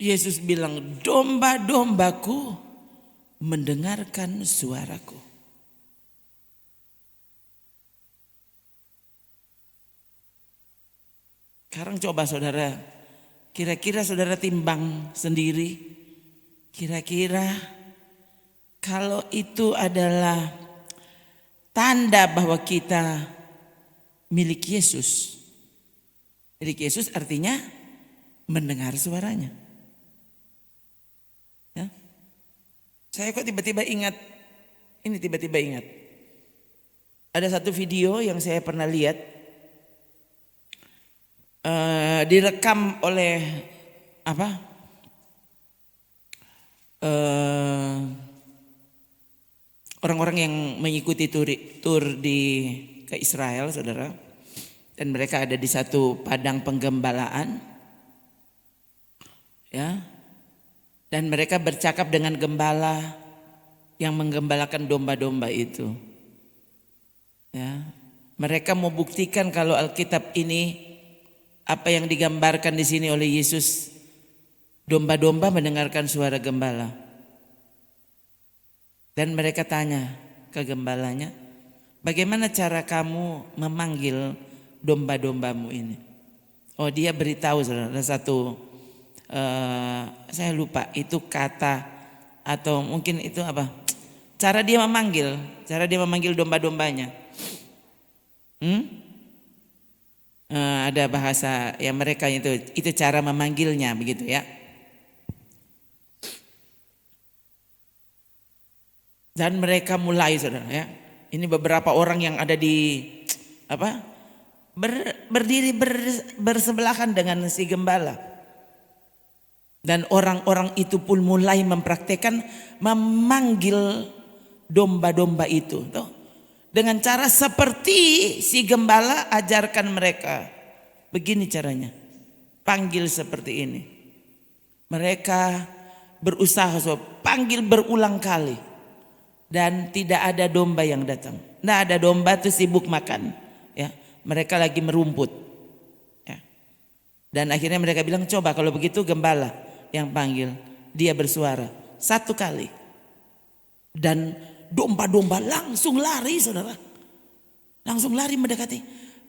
Yesus bilang, domba-dombaku mendengarkan suaraku. Sekarang coba saudara, kira-kira saudara timbang sendiri. Kira-kira kalau itu adalah tanda bahwa kita milik Yesus. Milik Yesus artinya mendengar suaranya. Ya. Saya kok tiba-tiba ingat, ada satu video yang saya pernah lihat, direkam oleh orang-orang yang mengikuti tur ke Israel, saudara, dan mereka ada di satu padang penggembalaan, ya, dan mereka bercakap dengan gembala yang menggembalakan domba-domba itu, ya. Mereka mau buktikan kalau Alkitab ini apa yang digambarkan di sini oleh Yesus, domba-domba mendengarkan suara gembala. Dan mereka tanya ke gembalanya, bagaimana cara kamu memanggil domba-dombamu ini? Oh, dia beritahu saudara satu, saya lupa itu kata atau mungkin itu apa? Cara dia memanggil domba-dombanya. Ada bahasa ya mereka itu cara memanggilnya begitu ya. Dan mereka mulai saudara ya. Ini beberapa orang yang ada di berdiri bersebelahan dengan si gembala. Dan orang-orang itu pun mulai mempraktekkan memanggil domba-domba itu. Dengan cara seperti si gembala ajarkan mereka. Begini caranya. Panggil seperti ini. Mereka berusaha panggil berulang kali. Dan tidak ada domba yang datang. Nah, ada domba tuh sibuk makan. Ya, mereka lagi merumput. Ya. Dan akhirnya mereka bilang, coba kalau begitu gembala yang panggil. Dia bersuara 1 kali. Dan domba-domba langsung lari saudara. Langsung lari mendekati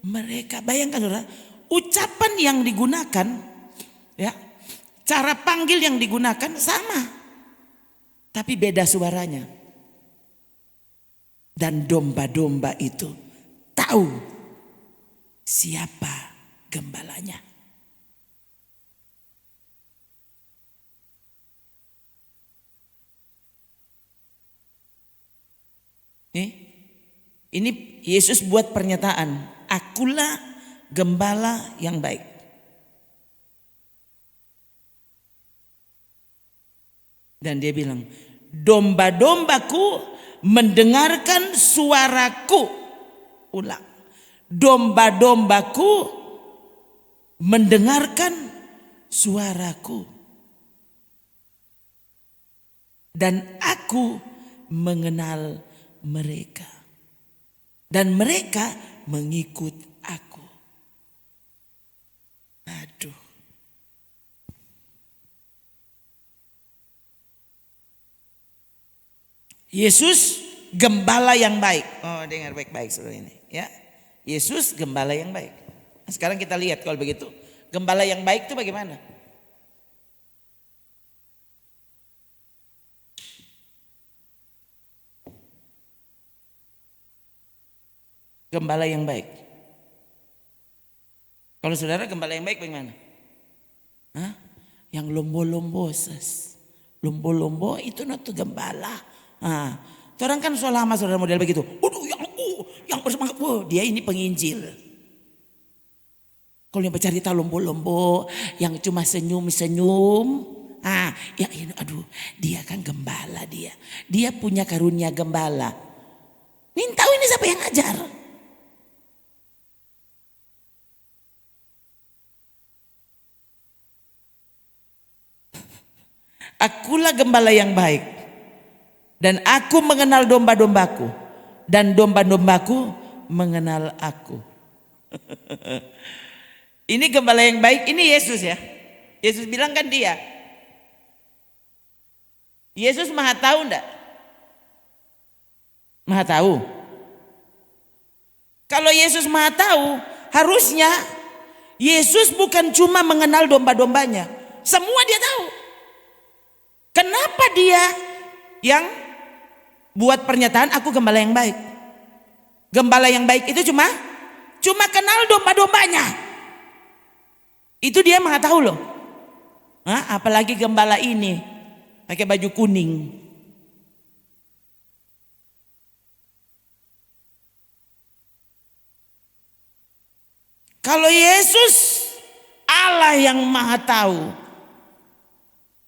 mereka. Bayangkan saudara, ucapan yang digunakan, ya, cara panggil yang digunakan sama. Tapi beda suaranya. Dan domba-domba itu tahu siapa gembalanya. Ini Yesus buat pernyataan, akulah gembala yang baik. Dan dia bilang, domba-dombaku mendengarkan suaraku. Ulang. Domba-dombaku mendengarkan suaraku. Dan aku mengenal mereka. Dan mereka mengikut aku. Aduh. Yesus gembala yang baik. Oh, dengar baik-baik saudara ini, ya. Yesus gembala yang baik. Nah, sekarang kita lihat kalau begitu, gembala yang baik itu bagaimana? Gembala yang baik. Kalau saudara gembala yang baik bagaimana? Hah? Yang lombo-lombo, lombo-lombo itu tuh gembala. Nah, orang kan selama saudara model begitu. Yang bersemangat, dia ini penginjil. Kalau yang bercerita lombo-lombo, yang cuma senyum-senyum, dia kan gembala dia. Dia punya karunia gembala. Tahu ini siapa yang ngajar? Akulah gembala yang baik. Dan aku mengenal domba-dombaku. Dan domba-dombaku mengenal aku. Ini gembala yang baik, ini Yesus ya. Yesus bilang kan dia. Yesus maha tahu enggak? Maha tahu. Kalau Yesus maha tahu, harusnya Yesus bukan cuma mengenal domba-dombanya. Semua dia tahu. Kenapa dia yang buat pernyataan aku gembala yang baik? Gembala yang baik itu cuma kenal domba-dombanya. Itu dia maha tahu loh. Nah, apalagi gembala ini pakai baju kuning. Kalau Yesus Allah yang maha tahu,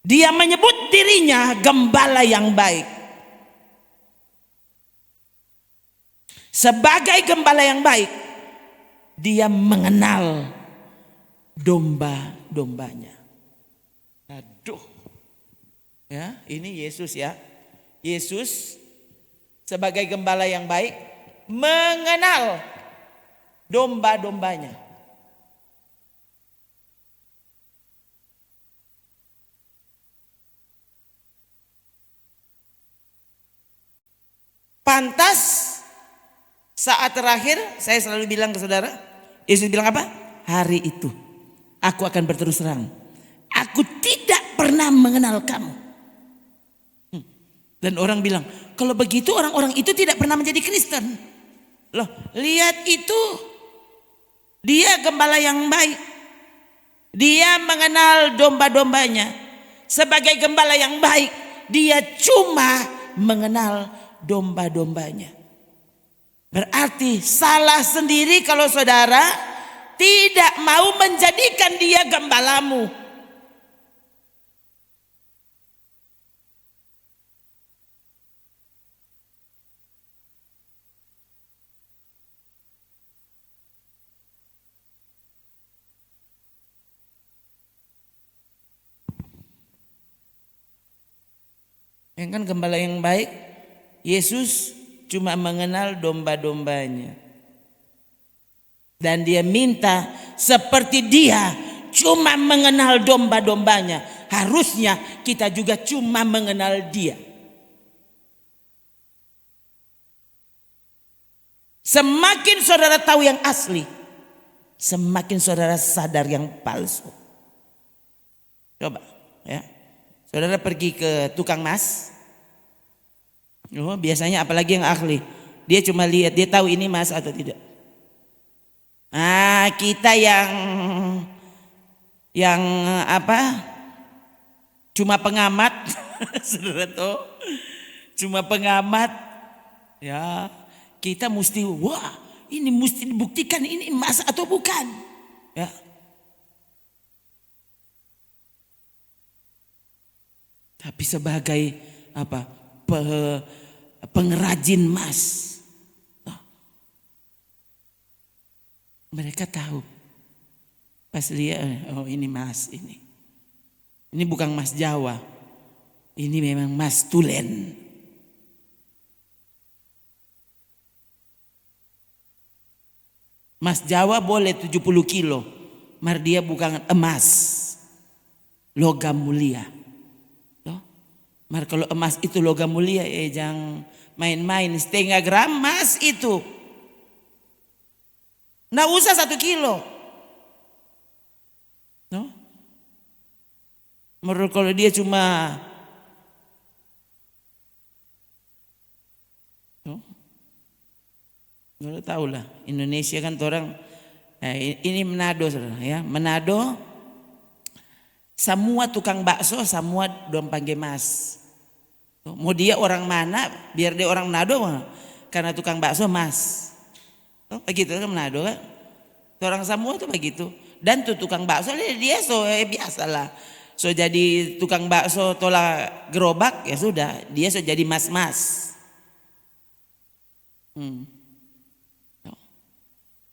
dia menyebut dirinya gembala yang baik. Sebagai gembala yang baik, dia mengenal domba-dombanya. Aduh. Ya, ini Yesus ya. Yesus sebagai gembala yang baik mengenal domba-dombanya. Pantas saat terakhir saya selalu bilang ke saudara, Yesus bilang apa? Hari itu aku akan berterus terang, aku tidak pernah mengenal kamu. Dan orang bilang, kalau begitu orang-orang itu tidak pernah menjadi Kristen. Loh, lihat itu, dia gembala yang baik. Dia mengenal domba-dombanya. Sebagai gembala yang baik, dia cuma mengenal domba-dombanya. Berarti salah sendiri kalau saudara tidak mau menjadikan dia gembalamu. Yang kan gembala yang baik, Yesus cuma mengenal domba-dombanya. Dan dia minta seperti dia cuma mengenal domba-dombanya, harusnya kita juga cuma mengenal dia. Semakin saudara tahu yang asli, semakin saudara sadar yang palsu. Coba ya, saudara pergi ke tukang emas. Oh, biasanya apalagi yang ahli, dia cuma lihat, dia tahu ini emas atau tidak. Nah, kita yang apa? Cuma pengamat, saudara tahu, cuma pengamat, ya kita mesti, wah ini mesti dibuktikan ini emas atau bukan, ya. Tapi sebagai apa? Pengrajin emas, mereka tahu pas lihat, oh ini emas ini bukan emas Jawa, ini memang emas tulen. Emas Jawa boleh 70 kilo, mar dia bukan emas, logam mulia. Mar kalau emas itu logam mulia, jangan main-main, setengah gram emas itu. Nggak usah 1 kilo. No? Menurut kalau dia cuma nggak tahu lah, Indonesia kan orang ini Manado saudara ya, Manado semua tukang bakso semua dong panggil mas. Mau dia orang mana, biar dia orang Manado, karena tukang bakso mas. Begitu kan Manado kan, orang semua tuh begitu. Dan tuh tukang bakso dia so biasalah, so jadi tukang bakso tolak gerobak ya sudah, dia so jadi mas-mas.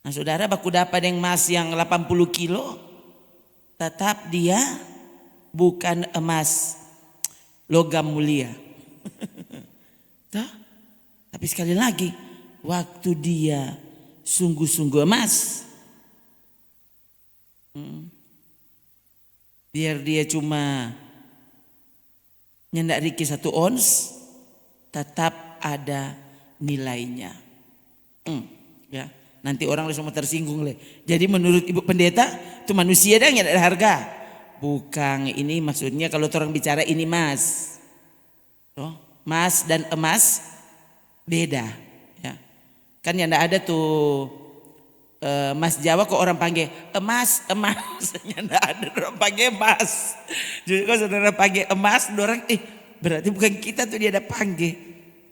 Nah saudara baku dapat yang emas yang 80 kilo, tetap dia bukan emas logam mulia. Tapi sekali lagi, waktu dia sungguh-sungguh emas, biar dia cuma nyendak riki 1 ons tetap ada nilainya. Ya, nanti orang langsung tersinggung le. Jadi menurut Ibu Pendeta itu manusia dah yang ada harga. Bukan, ini maksudnya kalau orang bicara ini mas. Mas dan emas beda. Ya. Kan yang ada tuh Mas Jawa kok orang panggil emas, yang ada orang panggil emas. Jadi kalau saudara panggil emas, orang berarti bukan kita tuh dia ada panggil.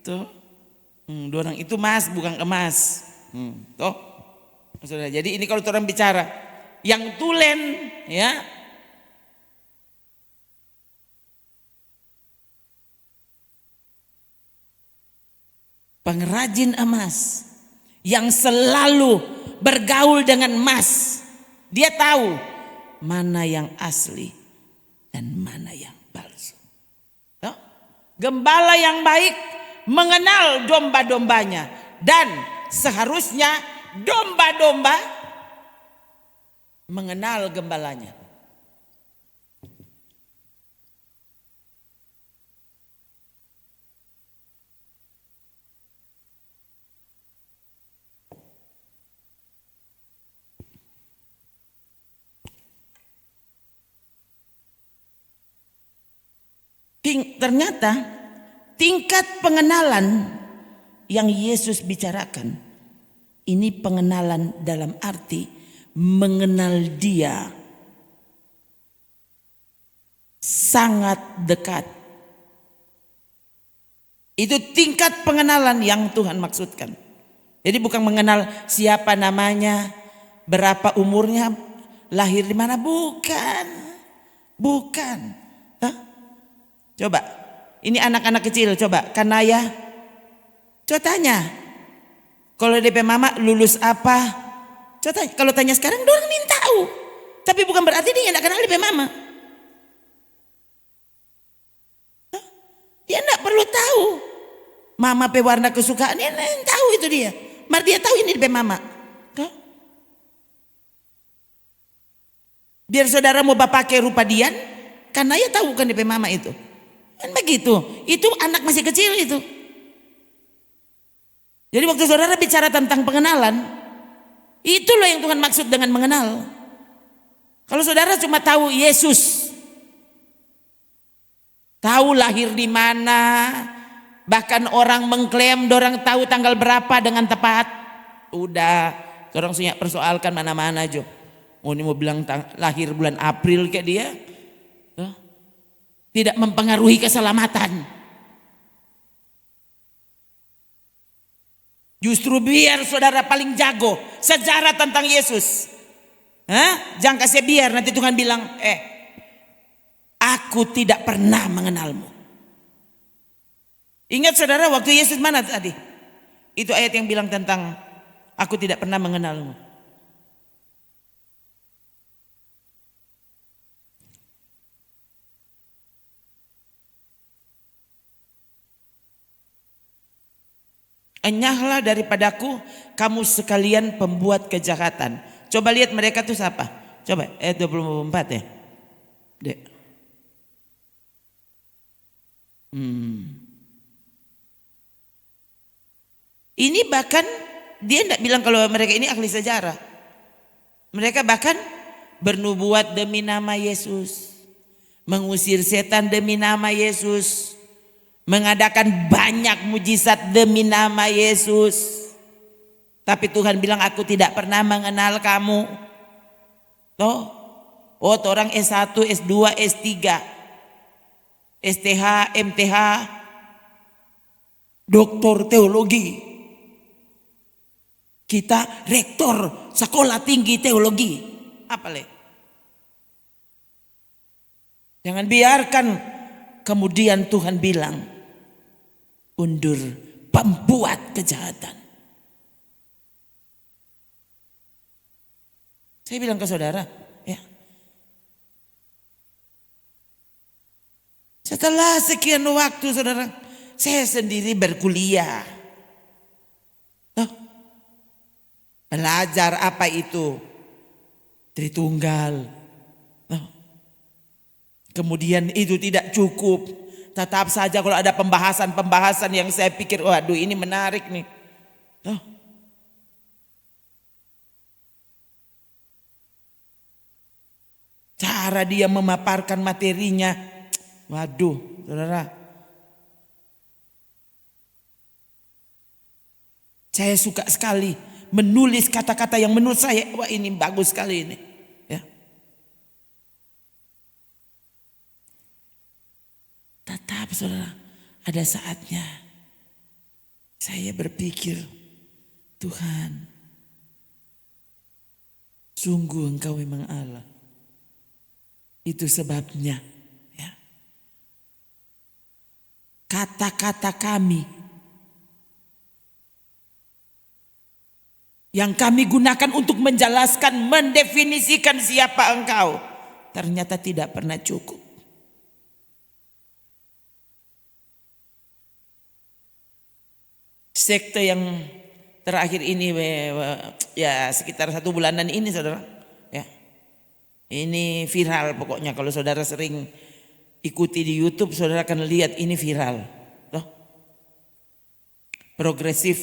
Tuh, orang itu mas bukan emas. Toh, saudara. Jadi ini kalau orang bicara yang tulen, ya, pengrajin emas yang selalu bergaul dengan emas, dia tahu mana yang asli dan mana yang palsu. Toh? Gembala yang baik mengenal domba-dombanya dan seharusnya domba-domba mengenal gembalanya. Ternyata tingkat pengenalan yang Yesus bicarakan ini pengenalan dalam arti mengenal dia sangat dekat. Itu tingkat pengenalan yang Tuhan maksudkan. Jadi bukan mengenal siapa namanya, berapa umurnya, lahir di mana, bukan. Hah? Coba, ini anak-anak kecil, coba Kanaya, coba tanya. Kalau DP mama lulus apa? Coba tanya. Kalau tanya sekarang, dorang minta tahu. Tapi bukan berarti dia tidak kenal DP mama. Dia tidak perlu tahu. Mama pe warna kesukaan, dia tahu itu dia. Mari dia tahu ini DP mama. Biar saudara mau pakai rupa Dian, Kanaya tahu kan DP mama itu. Kan begitu, itu anak masih kecil itu. Jadi waktu saudara bicara tentang pengenalan, itulah yang Tuhan maksud dengan mengenal. Kalau saudara cuma tahu Yesus, tahu lahir di mana, bahkan orang mengklaim dorang tahu tanggal berapa dengan tepat, udah, orang punya persoalkan mana-mana aja. Oh ini mau bilang lahir bulan April kayak dia. Tidak mempengaruhi keselamatan. Justru biar saudara paling jago sejarah tentang Yesus. Jangan kasih biar nanti Tuhan bilang, aku tidak pernah mengenalmu. Ingat saudara waktu Yesus mana tadi? Itu ayat yang bilang tentang aku tidak pernah mengenalmu. Enyahlah daripadaku kamu sekalian pembuat kejahatan. Coba lihat mereka tuh siapa? Coba ayat 24 ya. Dek. Ini bahkan dia tidak bilang kalau mereka ini ahli sejarah. Mereka bahkan bernubuat demi nama Yesus. Mengusir setan demi nama Yesus. Mengadakan banyak mujizat demi nama Yesus. Tapi Tuhan bilang aku tidak pernah mengenal kamu. Orang S1, S2, S3, STH, MTH, doktor teologi. Kita rektor sekolah tinggi teologi. Apa le? Jangan biarkan kemudian Tuhan bilang undur pembuat kejahatan. Saya bilang ke saudara, ya. Setelah sekian waktu saudara, saya sendiri berkuliah. Belajar apa itu? Tritunggal. Kemudian itu tidak cukup. Tetap saja kalau ada pembahasan-pembahasan yang saya pikir, waduh ini menarik nih. Tuh. Cara dia memaparkan materinya, waduh saudara. Saya suka sekali menulis kata-kata yang menurut saya, wah ini bagus sekali ini. Ya. Tetap saudara, ada saatnya saya berpikir, Tuhan, sungguh Engkau memang Allah. Itu sebabnya ya, kata-kata kami yang kami gunakan untuk menjelaskan, mendefinisikan siapa Engkau, ternyata tidak pernah cukup. Sekte yang terakhir ini ya sekitar 1 bulanan ini saudara, ya ini viral pokoknya. Kalau saudara sering ikuti di YouTube, saudara akan lihat ini viral. Loh. Progressive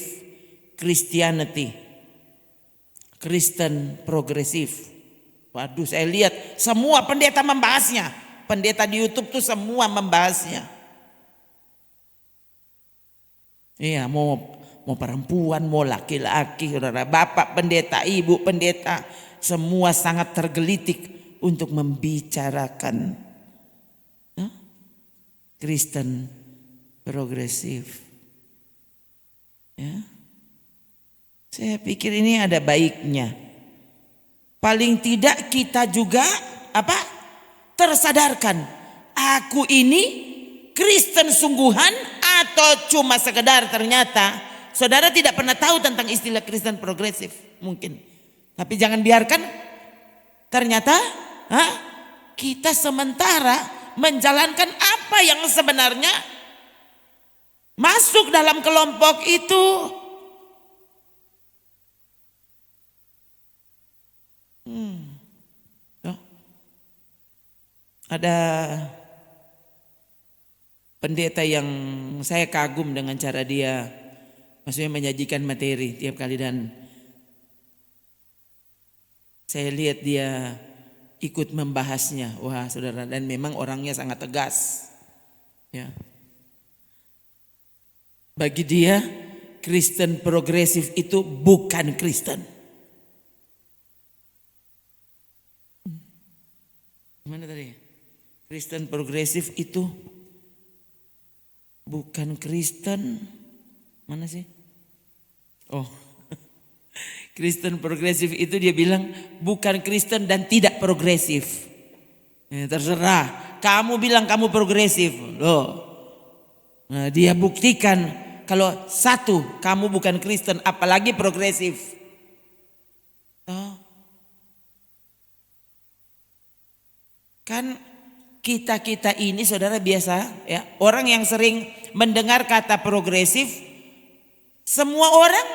Christianity, Kristen progresif. Waduh, saya lihat semua pendeta membahasnya. Pendeta di YouTube tuh semua membahasnya. Iya, mau perempuan, mau laki-laki, saudara, bapak pendeta, ibu pendeta, semua sangat tergelitik untuk membicarakan Kristen progresif. Ya. Saya pikir ini ada baiknya. Paling tidak kita juga tersadarkan, aku ini Kristen sungguhan atau cuma sekedar ternyata saudara tidak pernah tahu tentang istilah Kristen progresif mungkin. Tapi jangan biarkan ternyata kita sementara menjalankan apa yang sebenarnya masuk dalam kelompok itu. Ada pendeta yang saya kagum dengan cara dia maksudnya menyajikan materi tiap kali, dan saya lihat dia ikut membahasnya. Wah saudara, dan memang orangnya sangat tegas. Ya. Bagi dia Kristen progresif itu bukan Kristen. Gimana tadi? Kristen progresif itu bukan Kristen. Mana sih? Oh. Kristen progresif itu dia bilang bukan Kristen dan tidak progresif. Terserah. Kamu bilang kamu progresif. Loh. Nah, dia buktikan kalau satu, kamu bukan Kristen apalagi progresif. Oh. Kan kita ini saudara biasa ya, orang yang sering mendengar kata progresif, semua orang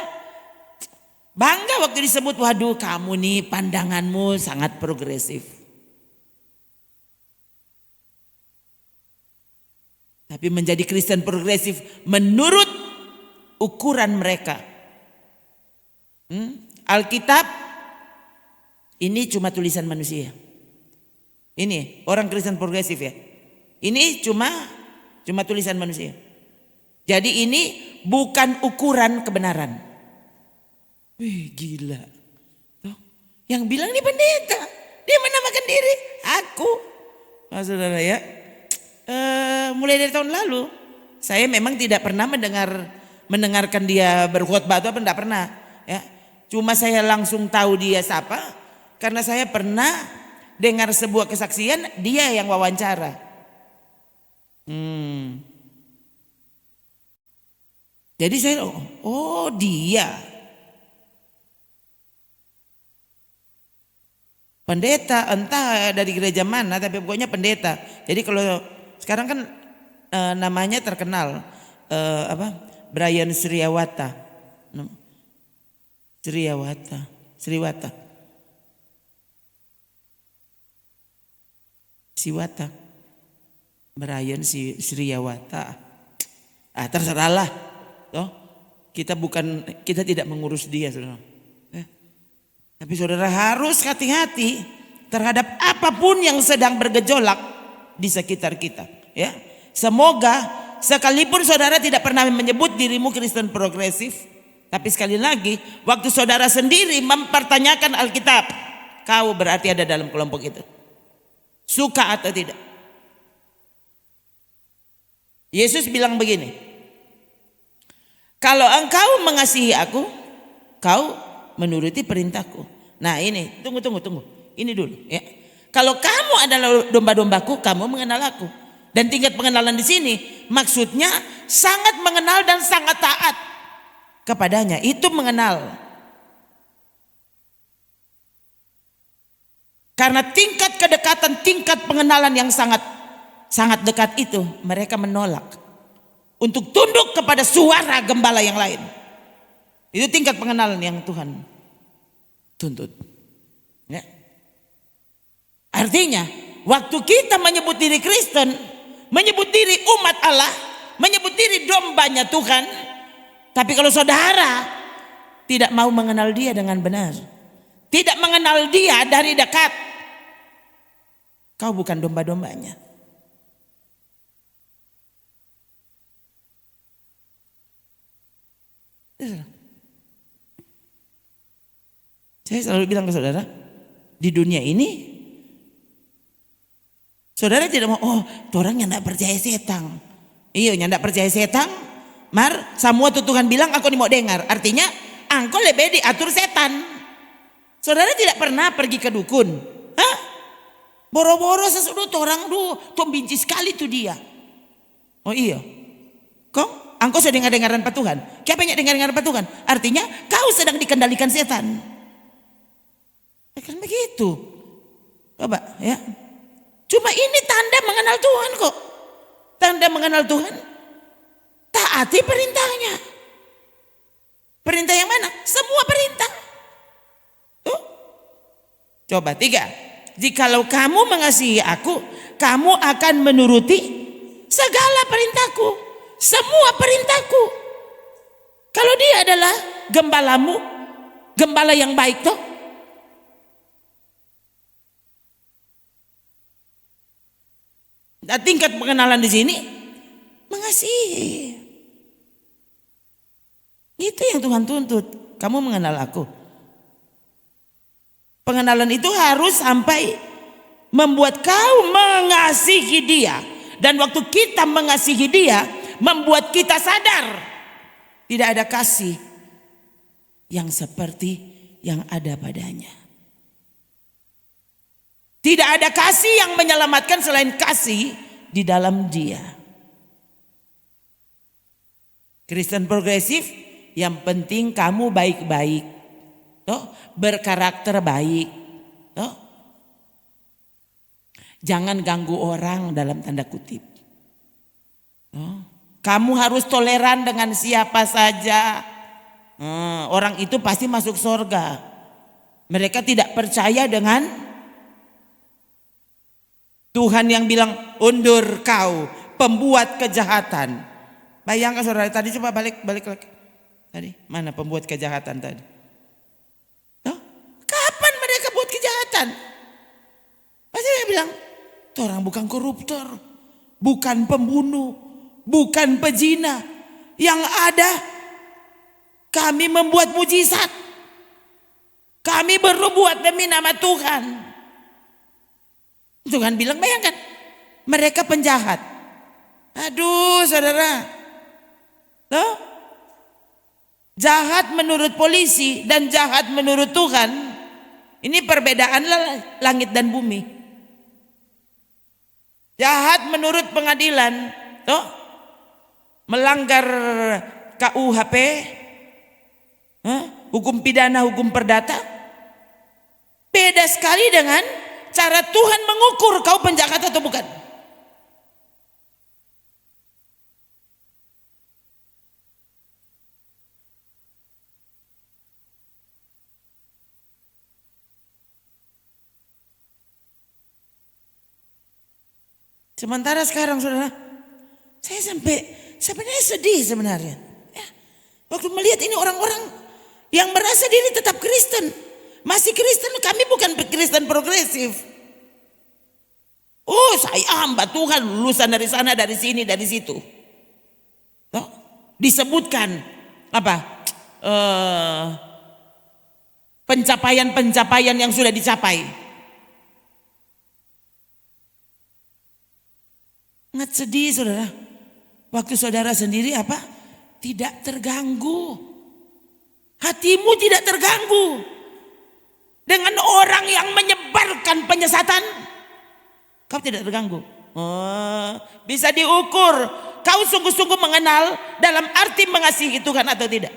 bangga waktu disebut, waduh kamu nih pandanganmu sangat progresif. Tapi menjadi Kristen progresif menurut ukuran mereka. Alkitab ini cuma tulisan manusia. Ini orang Kristen progresif ya. Ini cuma tulisan manusia. Jadi ini bukan ukuran kebenaran. Wih gila. Tuh, yang bilang ini pendeta. Dia menamakan diri aku. Nah, saudara ya. Mulai dari tahun lalu saya memang tidak pernah mendengarkan dia berkhotbah atau apa, tidak pernah ya. Cuma saya langsung tahu dia siapa karena saya pernah dengar sebuah kesaksian dia yang wawancara. Jadi saya oh dia pendeta, entah dari gereja mana tapi pokoknya pendeta. Jadi kalau sekarang kan namanya terkenal Brian Sriwata. Siwata. Merayan si Sriyawata. Terserahlah. Toh, kita tidak mengurus dia, saudara. Tapi saudara harus hati-hati terhadap apapun yang sedang bergejolak di sekitar kita. Ya, semoga sekalipun saudara tidak pernah menyebut dirimu Kristen progresif, tapi sekali lagi, waktu saudara sendiri mempertanyakan Alkitab, kau berarti ada dalam kelompok itu. Suka atau tidak. Yesus bilang begini, kalau engkau mengasihi aku, kau menuruti perintahku. Nah ini, tunggu. Ini dulu ya. Kalau kamu adalah domba-dombaku, kamu mengenal aku. Dan tingkat pengenalan di sini maksudnya sangat mengenal dan sangat taat kepadanya. Itu mengenal. Karena tingkat kedekatan, tingkat pengenalan yang sangat dekat itu, mereka menolak untuk tunduk kepada suara gembala yang lain. Itu tingkat pengenalan yang Tuhan tuntut. Ya. Artinya, waktu kita menyebut diri Kristen, menyebut diri umat Allah, menyebut diri dombanya Tuhan, tapi kalau saudara tidak mau mengenal dia dengan benar, tidak mengenal dia dari dekat, kau bukan domba-dombanya. Saya selalu bilang ke saudara, di dunia ini saudara tidak mau, orang yang tidak percaya setan. Iya, yang tidak percaya setan, semua tuh Tuhan bilang aku mau dengar. Artinya, engkau lebih diatur setan. Saudara tidak pernah pergi ke dukun. Hah? Boro-boro sesuatu orang tuh benci sekali tuh dia. Oh iya. Kok? Engkau sedang dengar-dengaran Pak Tuhan. Siapa yang dengar-dengaran Pak Tuhan? Artinya kau sedang dikendalikan setan. Kan begitu. Coba ya. Cuma ini tanda mengenal Tuhan kok. Tanda mengenal Tuhan. Taati perintahnya. Perintah yang mana? Semua perintah. Tuh. Coba 3. Jikalau kamu mengasihi aku, kamu akan menuruti segala perintahku. Semua perintahku. Kalau dia adalah gembalamu, gembala yang baik toh. Nah, tingkat pengenalan di sini mengasihi. Itu yang Tuhan tuntut. Kamu mengenal aku. Pengenalan itu harus sampai membuat kau mengasihi dia. Dan waktu kita mengasihi dia, membuat kita sadar tidak ada kasih yang seperti yang ada padanya. Tidak ada kasih yang menyelamatkan selain kasih di dalam dia. Kristen progresif, yang penting kamu baik-baik, toh, berkarakter baik, toh. Jangan ganggu orang dalam tanda kutip. Toh. Kamu harus toleran dengan siapa saja. Orang itu pasti masuk surga. Mereka tidak percaya dengan Tuhan yang bilang undur kau pembuat kejahatan. Bayangkan saudara tadi, coba balik lagi. Tadi mana pembuat kejahatan tadi? Oh, kapan mereka buat kejahatan? Pasti dia bilang, orang bukan koruptor, bukan pembunuh, bukan pezina. Yang ada kami membuat mujizat. Kami berbuat demi nama Tuhan. Tuhan bilang, bayangkan, mereka penjahat. Aduh saudara, loh, jahat menurut polisi dan jahat menurut Tuhan, ini perbedaan langit dan bumi. Jahat menurut pengadilan, loh, melanggar KUHP, hukum pidana, hukum perdata, beda sekali dengan cara Tuhan mengukur kau penjahat atau bukan. Sementara sekarang saudara, saya sebenarnya sedih sebenarnya. Ya, waktu melihat ini orang-orang yang merasa diri tetap Kristen. Masih Kristen, kami bukan Kristen progresif. Oh, saya hamba Tuhan, lulusan dari sana, dari sini, dari situ. Tuh, disebutkan apa? Pencapaian-pencapaian yang sudah dicapai. Sangat sedih saudara. Waktu saudara sendiri apa? Tidak terganggu. Hatimu tidak terganggu dengan orang yang menyebarkan penyesatan. Kau tidak terganggu. Bisa diukur. Kau sungguh-sungguh mengenal dalam arti mengasihi Tuhan atau tidak.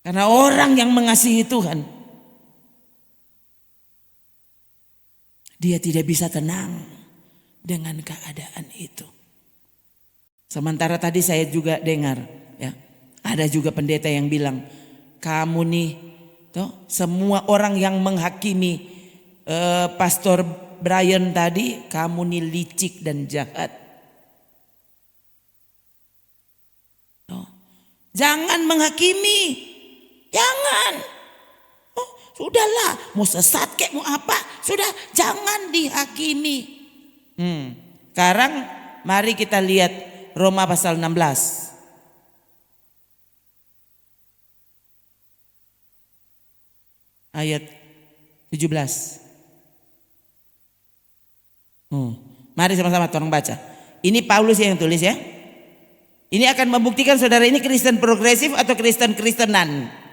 Karena orang yang mengasihi Tuhan, dia tidak bisa tenang dengan keadaan itu. Sementara tadi saya juga dengar, ya, ada juga pendeta yang bilang, kamu nih, semua orang yang menghakimi Pastor Brian tadi, kamu nih licik dan jahat. Jangan menghakimi. Jangan. Sudahlah, mau sesat kek mau apa, sudah jangan dihakimi. Sekarang mari kita lihat Roma pasal 16. Ayat 17. Mari sama-sama tolong baca. Ini Paulus yang tulis ya. Ini akan membuktikan saudara ini Kristen progresif atau Kristen-Kristenan.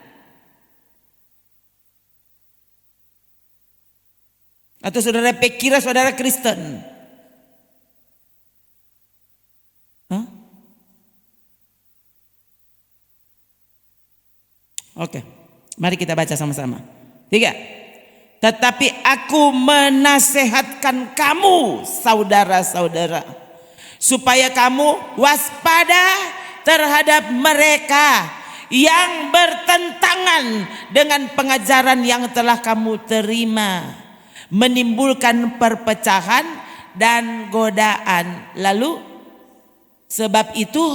Atau saudara kira saudara Kristen. Oke, mari kita baca sama-sama. 3. Tetapi aku menasehatkan kamu saudara-saudara, supaya kamu waspada terhadap mereka yang bertentangan dengan pengajaran yang telah kamu terima, menimbulkan perpecahan dan godaan. Lalu sebab itu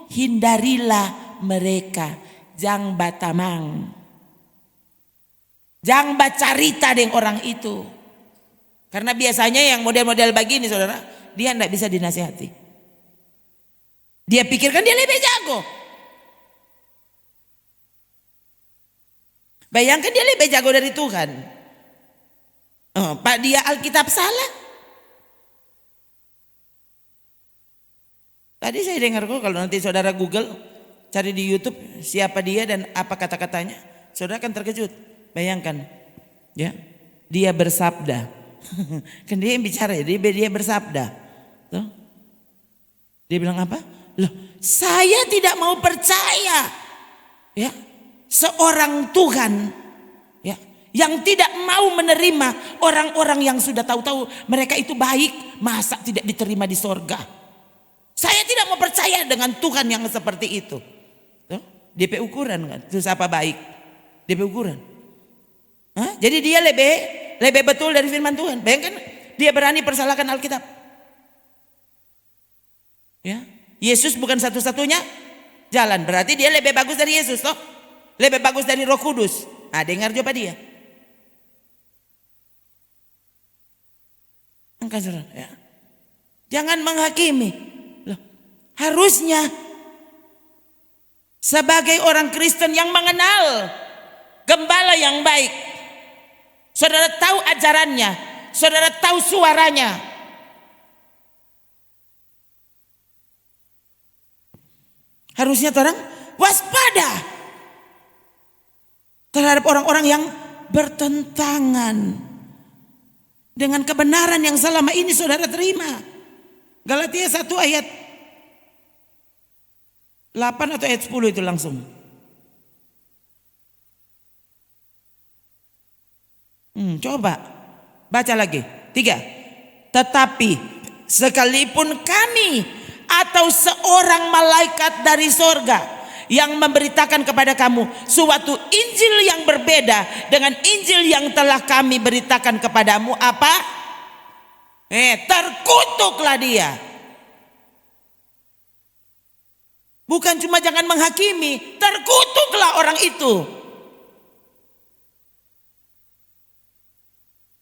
hindarilah mereka. Jang batamang, jang bacarita dengan orang itu. Karena biasanya yang model-model begini saudara, dia tidak bisa dinasihati. Dia pikirkan dia lebih jago. Bayangkan dia lebih jago dari Tuhan. Pak, dia Alkitab salah. Tadi saya dengar kok, kalau nanti saudara Google, cari di YouTube siapa dia dan apa kata-katanya, saudara akan terkejut. Bayangkan, ya, dia bersabda. Kan dia yang bicara, dia bersabda. Tuh. Dia bilang apa? Loh, saya tidak mau percaya, ya, seorang Tuhan, ya, yang tidak mau menerima orang-orang yang sudah tahu-tahu mereka itu baik, masa tidak diterima di sorga. Saya tidak mau percaya dengan Tuhan yang seperti itu. DP ukuran kan, terus apa baik? DP ukuran. Jadi dia lebih betul dari firman Tuhan. Bayangkan dia berani persalahkan Alkitab. Ya, Yesus bukan satu-satunya jalan. Berarti dia lebih bagus dari Yesus, toh? Lebih bagus dari Roh Kudus. Dengar coba dia. Angkat saudara, ya. Jangan menghakimi. Loh, harusnya sebagai orang Kristen yang mengenal gembala yang baik, saudara tahu ajarannya, saudara tahu suaranya. Harusnya orang waspada terhadap orang-orang yang bertentangan dengan kebenaran yang selama ini saudara terima. Galatia 1 ayat 8 atau ayat 10 itu langsung. Coba baca lagi. 3. Tetapi sekalipun kami atau seorang malaikat dari sorga yang memberitakan kepada kamu suatu Injil yang berbeda dengan Injil yang telah kami beritakan kepadamu, apa? Terkutuklah dia. Bukan cuma jangan menghakimi, terkutuklah orang itu.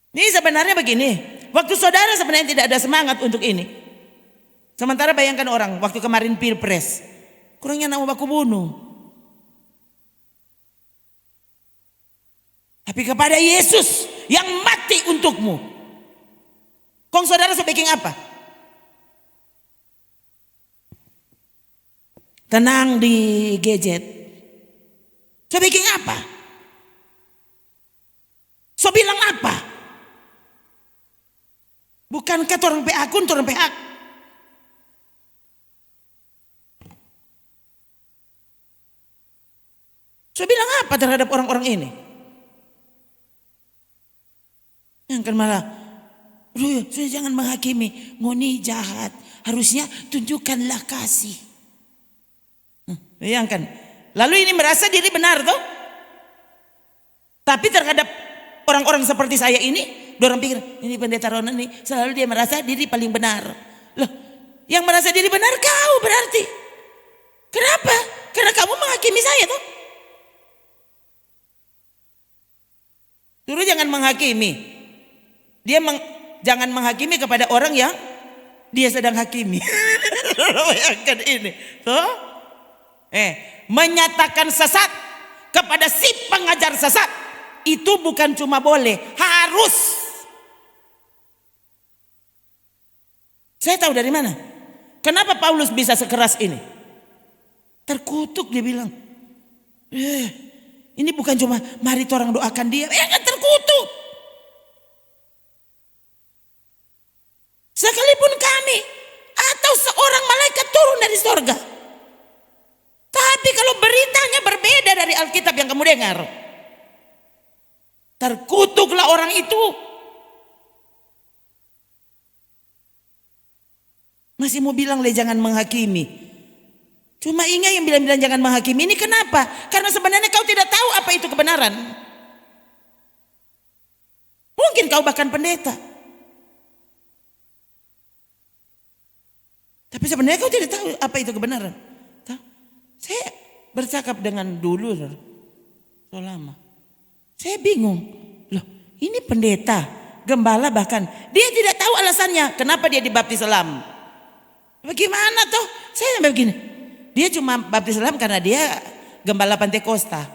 Ini sebenarnya begini, waktu saudara sebenarnya tidak ada semangat untuk ini. Sementara bayangkan orang waktu kemarin Pilpres, kurangnya nak mau baku bunuh. Tapi kepada Yesus yang mati untukmu, kong saudara sebaking apa? Tenang di gadget. Sebaking apa? So bilang apa? Bukankah orang akun, orang hak? So bilang apa terhadap orang-orang ini? Yang kan malah, saya jangan menghakimi, ngoni jahat. Harusnya tunjukkanlah kasih. Bayangkan. Lalu ini merasa diri benar toh? Tapi terhadap orang-orang seperti saya ini, dorang pikir ini pendeta Ronan ini selalu dia merasa diri paling benar. Loh, yang merasa diri benar kau berarti. Kenapa? Karena kamu menghakimi saya toh. Suruh jangan menghakimi. Jangan menghakimi kepada orang yang dia sedang hakimi. Bayangkan ini toh. Menyatakan sesat kepada si pengajar sesat itu bukan cuma boleh, harus. Saya tahu dari mana. Kenapa Paulus bisa sekeras ini? Terkutuk dia bilang. Ini bukan cuma mari orang doakan dia, kan terkutuk. Sekalipun kami atau seorang malaikat turun dari sorga. Tapi kalau beritanya berbeda dari Alkitab yang kamu dengar, terkutuklah orang itu. Masih mau bilang jangan menghakimi. Cuma ingat yang bilang-bilang jangan menghakimi ini kenapa? Karena sebenarnya kau tidak tahu apa itu kebenaran. Mungkin kau bahkan pendeta. Tapi sebenarnya kau tidak tahu apa itu kebenaran. Saya bercakap dengan dulu so lama. Saya bingung. Loh, ini pendeta, gembala bahkan dia tidak tahu alasannya kenapa dia dibaptis selam. Bagaimana toh? Saya sampai begini. Dia cuma baptis selam karena dia gembala Pantekosta.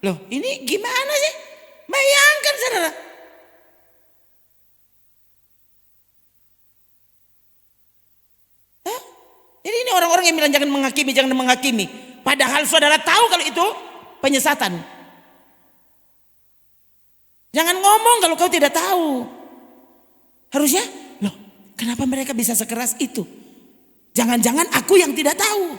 Loh, ini gimana sih? Bayangkan saudara. Jadi ini orang-orang yang bilang jangan menghakimi. Padahal saudara tahu kalau itu penyesatan. Jangan ngomong kalau kau tidak tahu. Harusnya, loh kenapa mereka bisa sekeras itu? Jangan-jangan aku yang tidak tahu.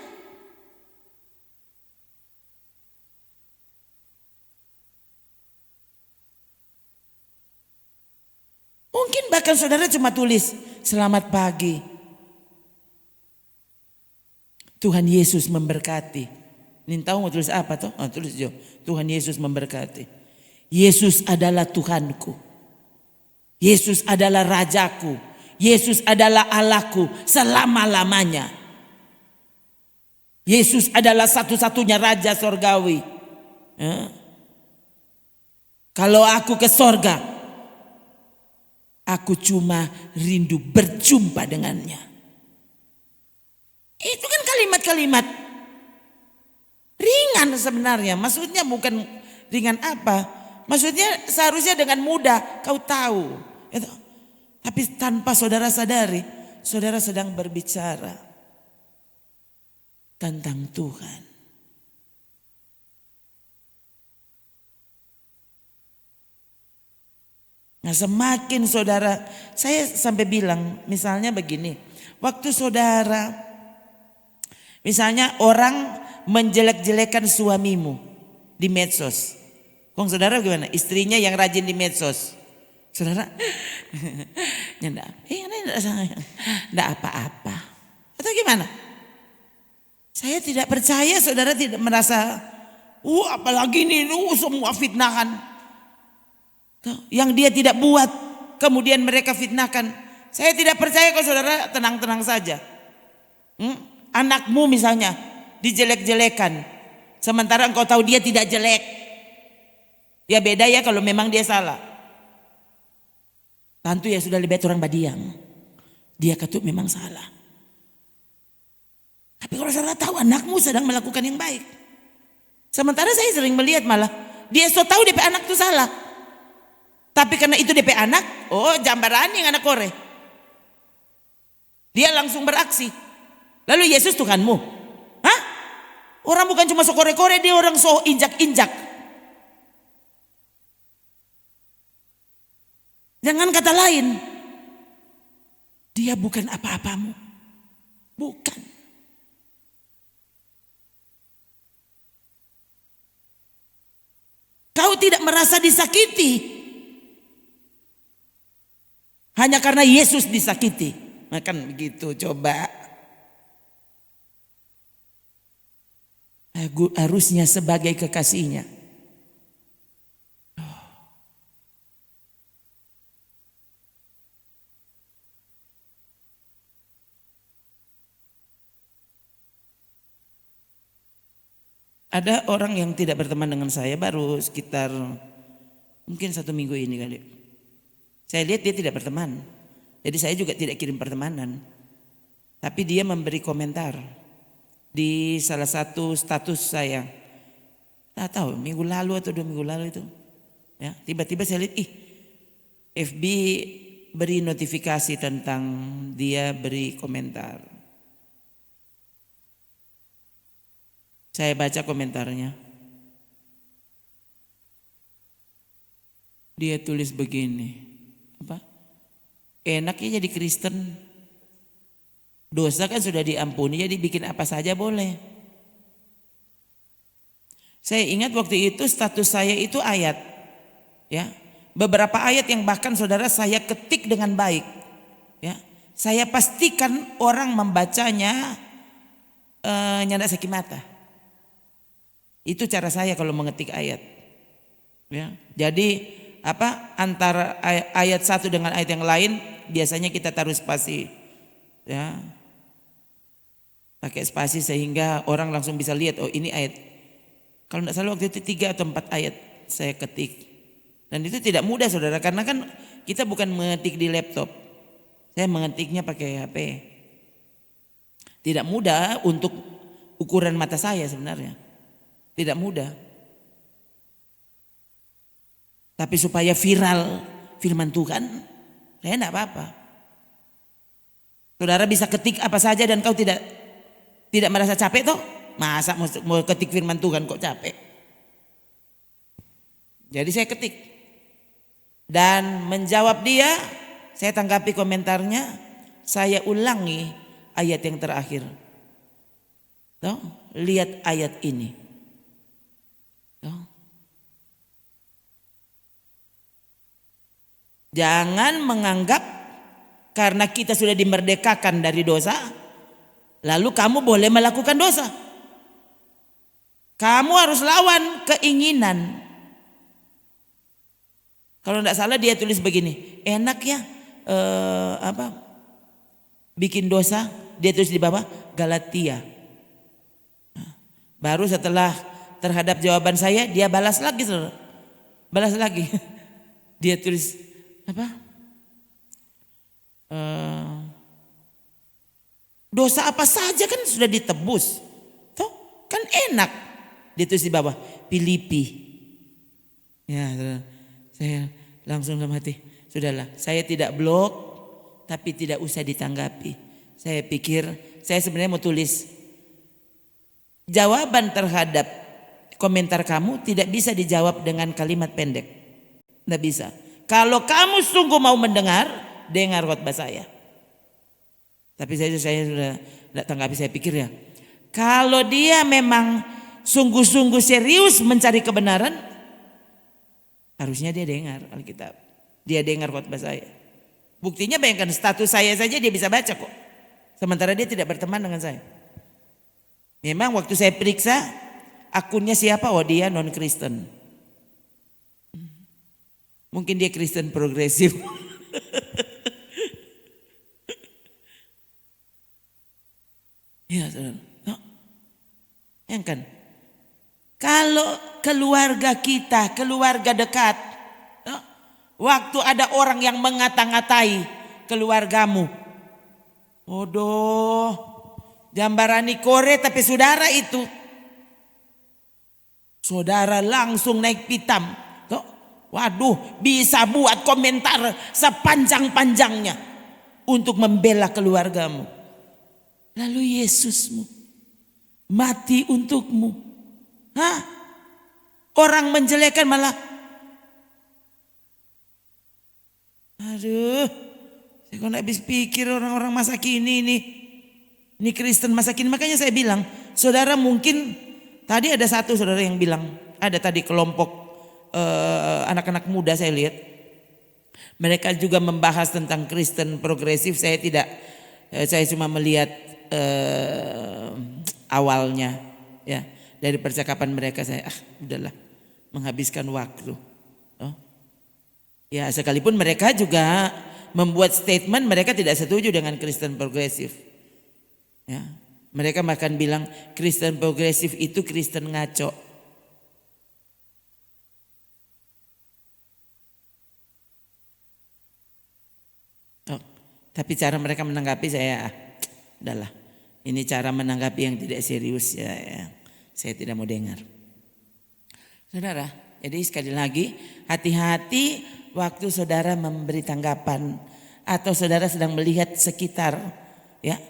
Mungkin bahkan saudara cuma tulis, selamat pagi. Tuhan Yesus memberkati. Ini tahu mau tulis apa toh? Tulis jo. Tuhan Yesus memberkati. Yesus adalah Tuhanku. Yesus adalah Rajaku. Yesus adalah Allahku selama-lamanya. Yesus adalah satu-satunya Raja Sorgawi. Kalau aku ke sorga, aku cuma rindu berjumpa dengannya. Itu kan kalimat-kalimat ringan sebenarnya. Maksudnya bukan ringan apa. Maksudnya seharusnya dengan mudah kau tahu. Tapi tanpa saudara sadari, saudara sedang berbicara tentang Tuhan. Nah semakin saudara, saya sampai bilang misalnya begini. Waktu saudara misalnya orang menjelek-jelekan suamimu di medsos. Kong saudara gimana? Istrinya yang rajin di medsos. Saudara, enggak apa-apa. Atau gimana? Saya tidak percaya saudara tidak merasa, apalagi ini semua fitnahan. Yang dia tidak buat, kemudian mereka fitnahkan. Saya tidak percaya kok saudara tenang-tenang saja. Anakmu misalnya dijelek-jelekan, sementara engkau tahu dia tidak jelek. Ya beda ya kalau memang dia salah. Tentu ya sudah lebih orang badiang. Dia katut memang salah. Tapi kalau saudara tahu anakmu sedang melakukan yang baik. Sementara saya sering melihat malah dia so tahu DP anak itu salah. Tapi karena itu DP anak, jambaran yang anak kore. Dia langsung beraksi. Lalu Yesus Tuhanmu. Hah? Orang bukan cuma so kore-kore, dia orang so injak-injak. Jangan kata lain. Dia bukan apa-apamu. Bukan. Kau tidak merasa disakiti. Hanya karena Yesus disakiti. Makan begitu coba. Harusnya sebagai kekasihnya. Ada orang yang tidak berteman dengan saya baru sekitar mungkin 1 minggu ini kali. Saya lihat dia tidak berteman. Jadi saya juga tidak kirim pertemanan. Tapi dia memberi komentar di salah satu status saya. Tak tahu minggu lalu atau 2 minggu lalu itu. Ya, tiba-tiba saya lihat FB beri notifikasi tentang dia beri komentar. Saya baca komentarnya. Dia tulis begini. Apa? Enaknya jadi Kristen. Dosa kan sudah diampuni, jadi bikin apa saja boleh. Saya ingat waktu itu status saya itu ayat. Ya, beberapa ayat yang bahkan saudara saya ketik dengan baik. Ya, saya pastikan orang membacanya nyanda sakit mata. Itu cara saya kalau mengetik ayat. Ya, jadi antara ayat satu dengan ayat yang lain biasanya kita taruh spasi. Ya, pakai spasi sehingga orang langsung bisa lihat ini ayat. Kalau tidak salah waktu itu 3 atau 4 ayat saya ketik. Dan itu tidak mudah saudara karena kan kita bukan mengetik di laptop. Saya mengetiknya pakai HP. Tidak mudah untuk ukuran mata saya sebenarnya. Tidak mudah. Tapi supaya viral firman Tuhan, saya tidak apa-apa. Saudara bisa ketik apa saja dan kau tidak merasa capek toh? Masa mau ketik firman Tuhan kok capek? Jadi saya ketik. Dan menjawab dia, saya tanggapi komentarnya, saya ulangi ayat yang terakhir. Toh, lihat ayat ini. Jangan menganggap karena kita sudah dimerdekakan dari dosa, lalu kamu boleh melakukan dosa. Kamu harus lawan keinginan. Kalau tidak salah dia tulis begini, enak ya bikin dosa, dia tulis di bawah Galatia. Baru setelah terhadap jawaban saya dia balas lagi, saudara. Balas lagi. Dia tulis dosa apa saja kan sudah ditebus. Toh kan enak. Dia tulis di bawah Filipi. Ya, saya langsung dalam hati, sudahlah, saya tidak blok tapi tidak usah ditanggapi. Saya pikir saya sebenarnya mau tulis jawaban terhadap komentar kamu tidak bisa dijawab dengan kalimat pendek. Tidak bisa. Kalau kamu sungguh mau mendengar, dengar khotbah saya. Tapi saya sudah tidak tanggapi, saya pikir ya. Kalau dia memang sungguh-sungguh serius mencari kebenaran, harusnya dia dengar Alkitab. Dia dengar khotbah saya. Buktinya bayangkan status saya saja dia bisa baca kok. Sementara dia tidak berteman dengan saya. Memang waktu saya periksa akunnya siapa, oh dia non-Kristen. Mungkin dia Kristen progresif. Ya, saudara. No. Yang kan, kalau keluarga kita, keluarga dekat, no, waktu ada orang yang mengata-ngatai keluargamu, waduh, jambarani kore tapi saudara itu, saudara langsung naik pitam, no, waduh, bisa buat komentar sepanjang-panjangnya untuk membela keluargamu. Lalu Yesusmu mati untukmu. Hah? Orang menjelekkan malah. Aduh, saya kok habis pikir orang-orang masa kini ini. Ini Kristen masa kini. Makanya saya bilang, saudara mungkin tadi ada satu saudara yang bilang, ada tadi kelompok anak-anak muda saya lihat. Mereka juga membahas tentang Kristen progresif. Saya tidak, saya cuma melihat awalnya ya, dari percakapan mereka. Saya udahlah, menghabiskan waktu. Oh. Ya, sekalipun mereka juga membuat statement mereka tidak setuju dengan Kristen progresif. Ya, mereka bahkan bilang Kristen progresif itu Kristen ngaco. Oh, tapi cara mereka menanggapi saya, udahlah, ini cara menanggapi yang tidak serius ya. Saya tidak mau dengar. Saudara, jadi sekali lagi hati-hati waktu saudara memberi tanggapan atau saudara sedang melihat sekitar ya,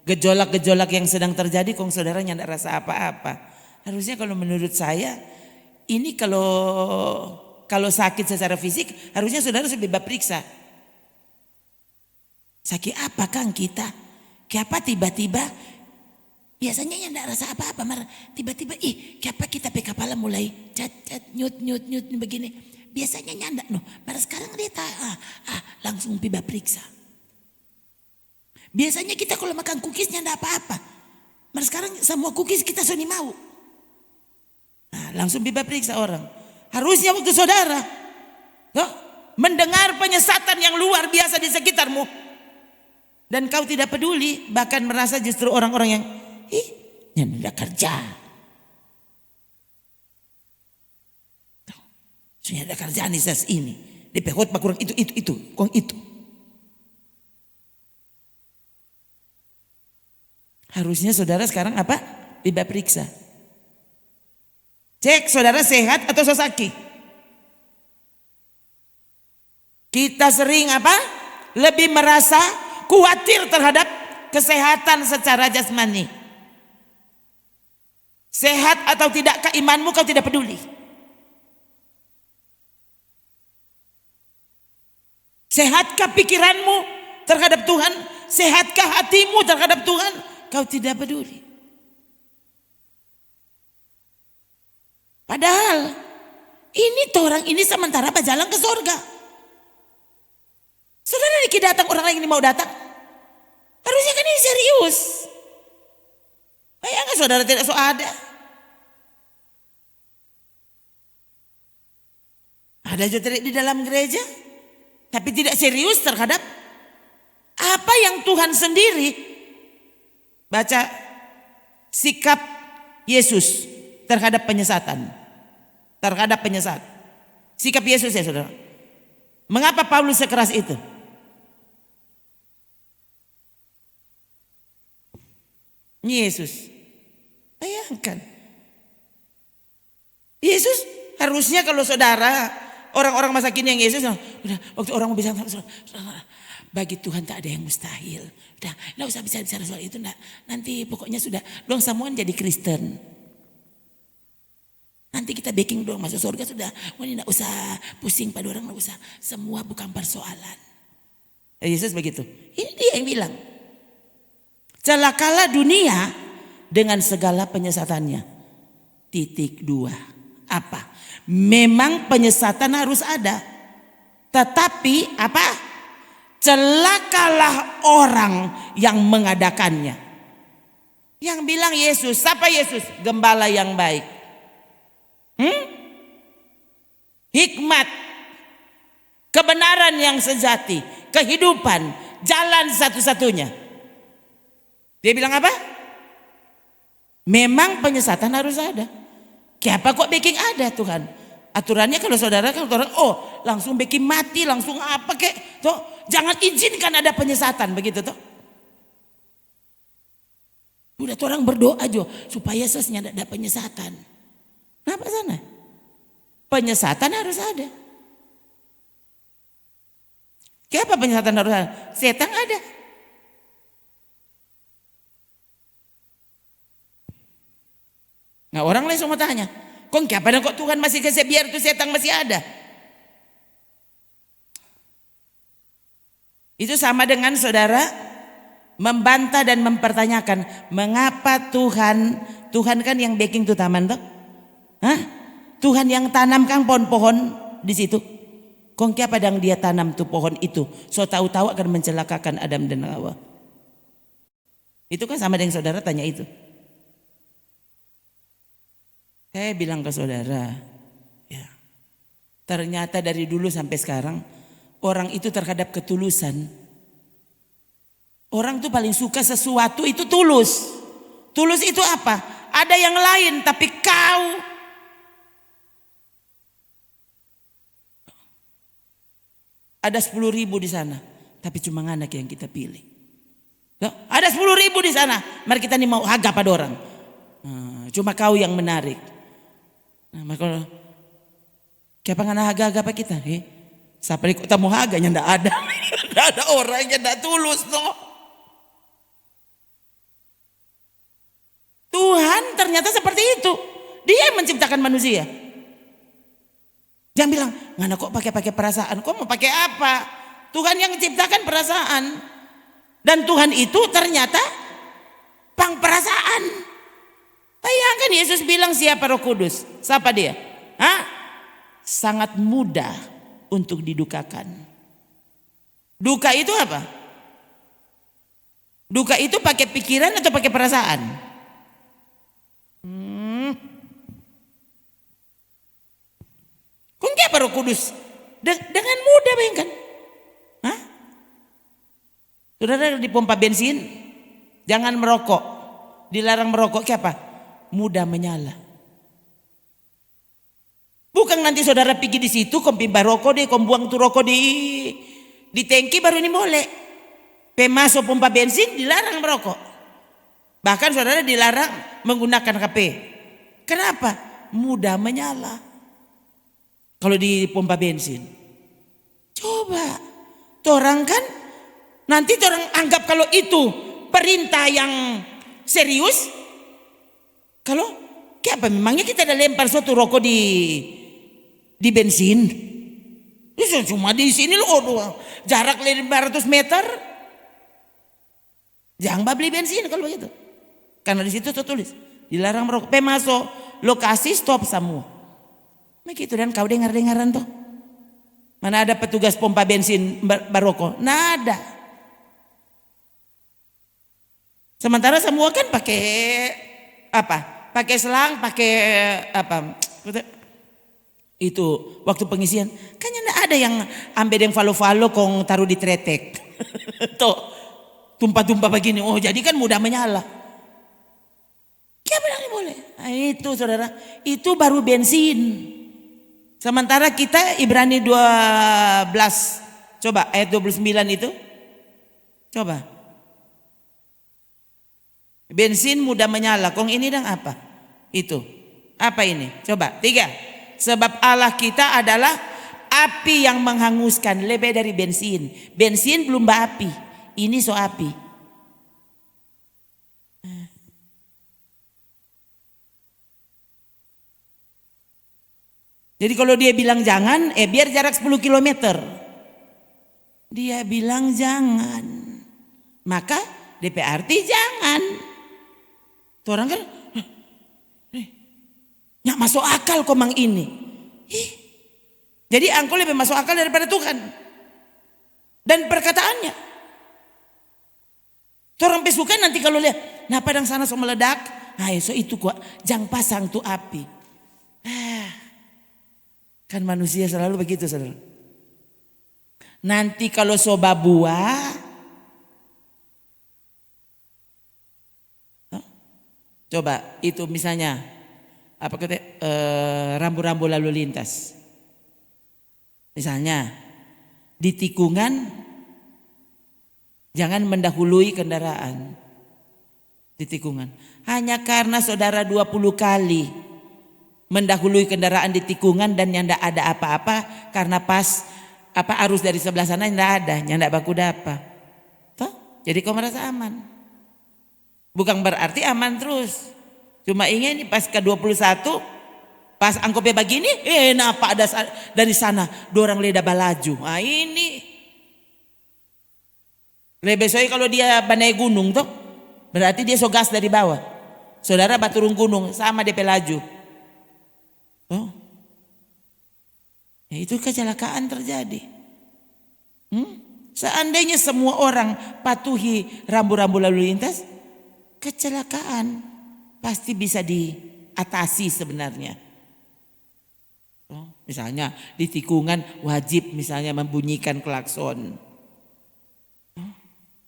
gejolak-gejolak yang sedang terjadi, kong saudara tidak rasa apa-apa. Harusnya kalau menurut saya ini kalau sakit secara fisik harusnya saudara sudah periksa. Sakit apa Kang kita? Kenapa tiba-tiba biasanya yang tidak rasa apa-apa, tiba-tiba kenapa kita pe kepala mulai cat nyut begini. Biasanya nyandak no, sekarang dia langsung piba periksa. Biasanya kita kalau makan cookies nyandak apa-apa, sekarang semua cookies kita soni mau. Langsung piba periksa orang. Harusnya waktu saudara mendengar penyesatan yang luar biasa di sekitarmu, dan kau tidak peduli, bahkan merasa justru orang-orang yang tidak kerja. Sudah ada kerjaan ini. Di pehot kurang itu, kong itu. Harusnya saudara sekarang apa? Tiba periksa. Cek saudara sehat atau sosaki. Kita sering apa? Lebih merasa khawatir terhadap kesehatan secara jasmani. Sehat atau tidakkah imanmu, kau tidak peduli. Sehatkah pikiranmu terhadap Tuhan? Sehatkah hatimu terhadap Tuhan? Kau tidak peduli. Padahal ini orang ini sementara berjalan ke surga. Saudara ini datang, orang lain ini mau datang. Harusnya kan ini serius. Bayangkan saudara tidak ada. Ada juga di dalam gereja, tapi tidak serius terhadap apa yang Tuhan sendiri. Baca sikap Yesus terhadap penyesatan. Terhadap penyesat. Sikap Yesus ya saudara. Mengapa Paulus sekeras itu? Yesus. Bayangkan. Yesus harusnya kalau saudara, orang-orang masa kini yang Yesus, udah waktu orang mau bicara, bagi Tuhan tak ada yang mustahil. Udah, nggak usah bicara soal itu, enggak. Nanti pokoknya sudah, dong semuanya jadi Kristen. Nanti kita baking dong masuk surga sudah. Ini enggak usah pusing pada orang, enggak usah. Semua bukan persoalan. Yesus begitu. Ini dia yang bilang. Celakalah dunia dengan segala penyesatannya. Titik 2. Apa? Memang penyesatan harus ada. Tetapi apa? celakalah orang yang mengadakannya. Yang bilang Yesus, siapa Yesus? Gembala yang baik. Hikmat, kebenaran yang sejati, kehidupan, jalan satu-satunya. Dia bilang apa? Memang penyesatan harus ada. Kenapa kok baking ada Tuhan? Aturannya kalau saudara kan langsung baking mati, langsung apa kek? Toh, jangan izinkan ada penyesatan begitu toh. Udah orang berdoa aja supaya sesnya ada penyesatan. Kenapa sana? Penyesatan harus ada. Kenapa penyesatan harus ada? Setan ada. Nah orang lain semua tanya, kok Tuhan masih kasih biar itu setan masih ada? Itu sama dengan saudara membantah dan mempertanyakan, mengapa Tuhan kan yang baking tuh taman tuh? Tuhan yang tanamkan pohon-pohon di situ. Kong kenapa padang dia tanam tuh pohon itu? So tahu-tahu akan mencelakakan Adam dan Hawa. Itu kan sama dengan saudara tanya itu. Saya bilang ke saudara, ya, ternyata dari dulu sampai sekarang orang itu terhadap ketulusan. Orang tuh paling suka sesuatu itu tulus. Tulus itu apa? Ada yang lain tapi kau. Ada 10.000 di sana, tapi cuma anak yang kita pilih. Ada 10.000 di sana, mari kita nih mau haga pada orang. Cuma kau yang menarik. Nah, maka kenapa nggak haga apa kita? Siapa nih kok tamu haganya ndak ada, ndak ada orangnya ndak tulus no. Tuhan ternyata seperti itu. Dia yang menciptakan manusia. Jangan bilang, ngana kok pakai perasaan? Kok mau pakai apa? Tuhan yang menciptakan perasaan. Dan Tuhan itu ternyata pang perasaan. Bayangkan Yesus bilang siapa Roh Kudus? Siapa dia? Sangat mudah untuk didukakan. Duka itu apa? Duka itu pakai pikiran atau pakai perasaan? Kok apa Roh Kudus? Dengan mudah bayangkan. Saudara di pompa bensin, jangan merokok. Dilarang merokok kenapa? Mudah menyala. Bukan nanti saudara pergi di situ, kau pimpah rokok deh, kau buang tuh rokok di tangki baru ini boleh. Masuk pompa bensin dilarang merokok. Bahkan saudara dilarang menggunakan HP. Kenapa? Mudah menyala. Kalau di pompa bensin. Coba, orang kan nanti orang anggap kalau itu perintah yang serius. Kalau apa memangnya kita ada lempar suatu rokok di bensin? Itu cuma di sini loh, jarak 500 meter. Jangan beli bensin kalau begitu. Karena di situ tertulis dilarang merokok. Masuk lokasi stop semua. Begitu dan kau dengar-dengaran tuh. Mana ada petugas pompa bensin barokok? Nada. Sementara semua kan pakai apa? Pakai selang, pakai apa? Itu waktu pengisian. Kan enggak ada yang ambil yang falo-falo kong taruh di tretek. Tuh, tumpah-tumpah begini. Oh, jadi kan mudah menyala. Kenapa ini boleh? Nah, itu saudara, itu baru bensin. Sementara kita Ibrani 12, coba ayat 29 itu. Coba. Bensin mudah menyala. Kong ini dang apa? Itu. Apa ini? Coba. 3. Sebab Allah kita adalah api yang menghanguskan. Lebih dari bensin. Bensin belum api. Ini so api. Jadi kalau dia bilang jangan, biar jarak 10 kilometer. Dia bilang jangan. Maka DP arti jangan. Tuh orang kan, nggak masuk akal komang ini. Jadi angkau lebih masuk akal daripada Tuhan. dan perkataannya. Orang pesuka nanti kalau lihat, nah padang sana so meledak, nah so itu kok jang pasang tuh api. Kan manusia selalu begitu saudara. Nanti kalau so babua, coba itu misalnya apa kata rambu-rambu lalu lintas. Misalnya di tikungan jangan mendahului kendaraan di tikungan. Hanya karena saudara 20 kali mendahului kendaraan di tikungan dan yang tidak ada apa-apa karena pas arus dari sebelah sana tidak ada, yang tidak baku dapa. Toh? Jadi kau merasa aman. Bukan berarti aman terus. Cuma ingin pas ke 21 pas angkopnya begini, napa ada dari sana dorang leda balaju. Nah ini lebesoi kalau dia bandai gunung tuh berarti dia so gas dari bawah. Saudara baturung gunung sama DP laju. Oh. Ya itu kecelakaan terjadi. Seandainya semua orang patuhi rambu-rambu lalu lintas, kecelakaan pasti bisa diatasi sebenarnya. Oh, misalnya di tikungan wajib misalnya membunyikan klakson.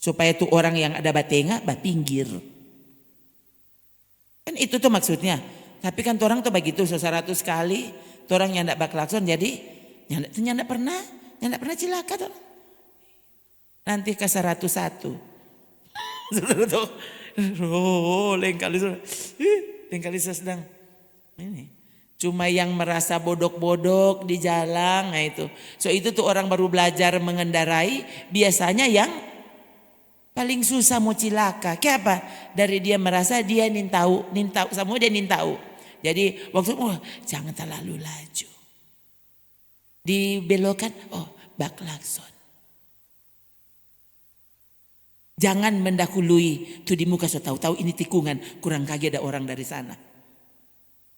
Supaya tuh orang yang ada batenga pinggir. Kan itu tuh maksudnya. Tapi kan orang tuh begitu 100 kali orang yang ndak baklakson jadi nyanda pernah cilaka tuh. Nanti ke 101. Tuh. Oh, lain kali sedang ini. Cuma yang merasa bodok-bodok di jalan, nah itu. So itu tuh orang baru belajar mengendarai biasanya yang paling susah mau cilaka. Kayak apa? Dari dia merasa dia nintau, semua dia nintau. Jadi waktu jangan terlalu laju. Dibelokkan, baklakson. Jangan mendahului tuh di muka so tahu-tahu ini tikungan, kurang kaget ada orang dari sana.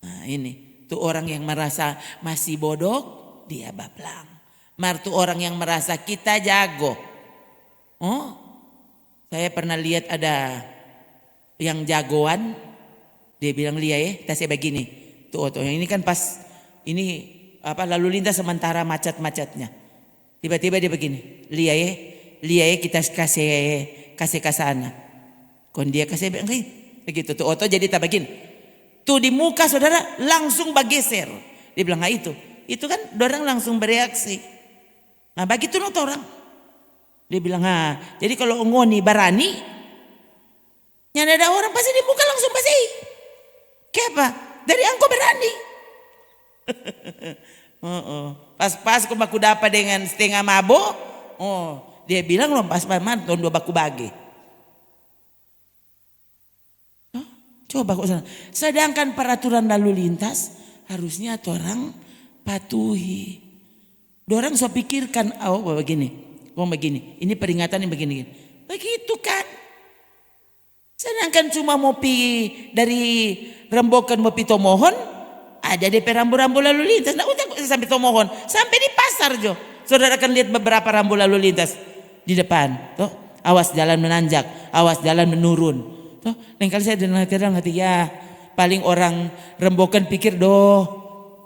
Nah ini. Itu orang yang merasa masih bodoh, dia bablang. Tuh orang yang merasa kita jago. Oh, saya pernah lihat ada yang jagoan, dia bilang lihat saya begini. Tuh yang ini kan pas ini lalu lintas sementara macet-macetnya. Tiba-tiba dia begini, lihat kita kasih ke sana. Kon dia kasih begitu tuh jadi tak begini. Tuh di muka saudara langsung bergeser. Dia bilang itu kan orang langsung bereaksi. Nah begitu orang. Dia bilang jadi kalau ngoni barani, nyanda ada orang pasti di muka langsung pasti. Kenapa? Dari angko berani. Pas aku dapat dengan setengah mabok. Dia bilang loh pas paman tahun 2 baku bagi. Coba kok sana. Sedangkan peraturan lalu lintas harusnya orang patuhi. Dorang so pikirkan begini. Ini peringatan yang begini. Begitu kan. Sedangkan cuma mau pergi dari Rembokan mau pi Tomohon, ada DP rambu-rambu lalu lintas. Nah udah sampai Tomohon, sampai di pasar jo. Saudara akan lihat beberapa rambu lalu lintas di depan. Tuh, awas jalan menanjak, awas jalan menurun. Lain kali saya dengar hati ya paling orang Rembokan pikir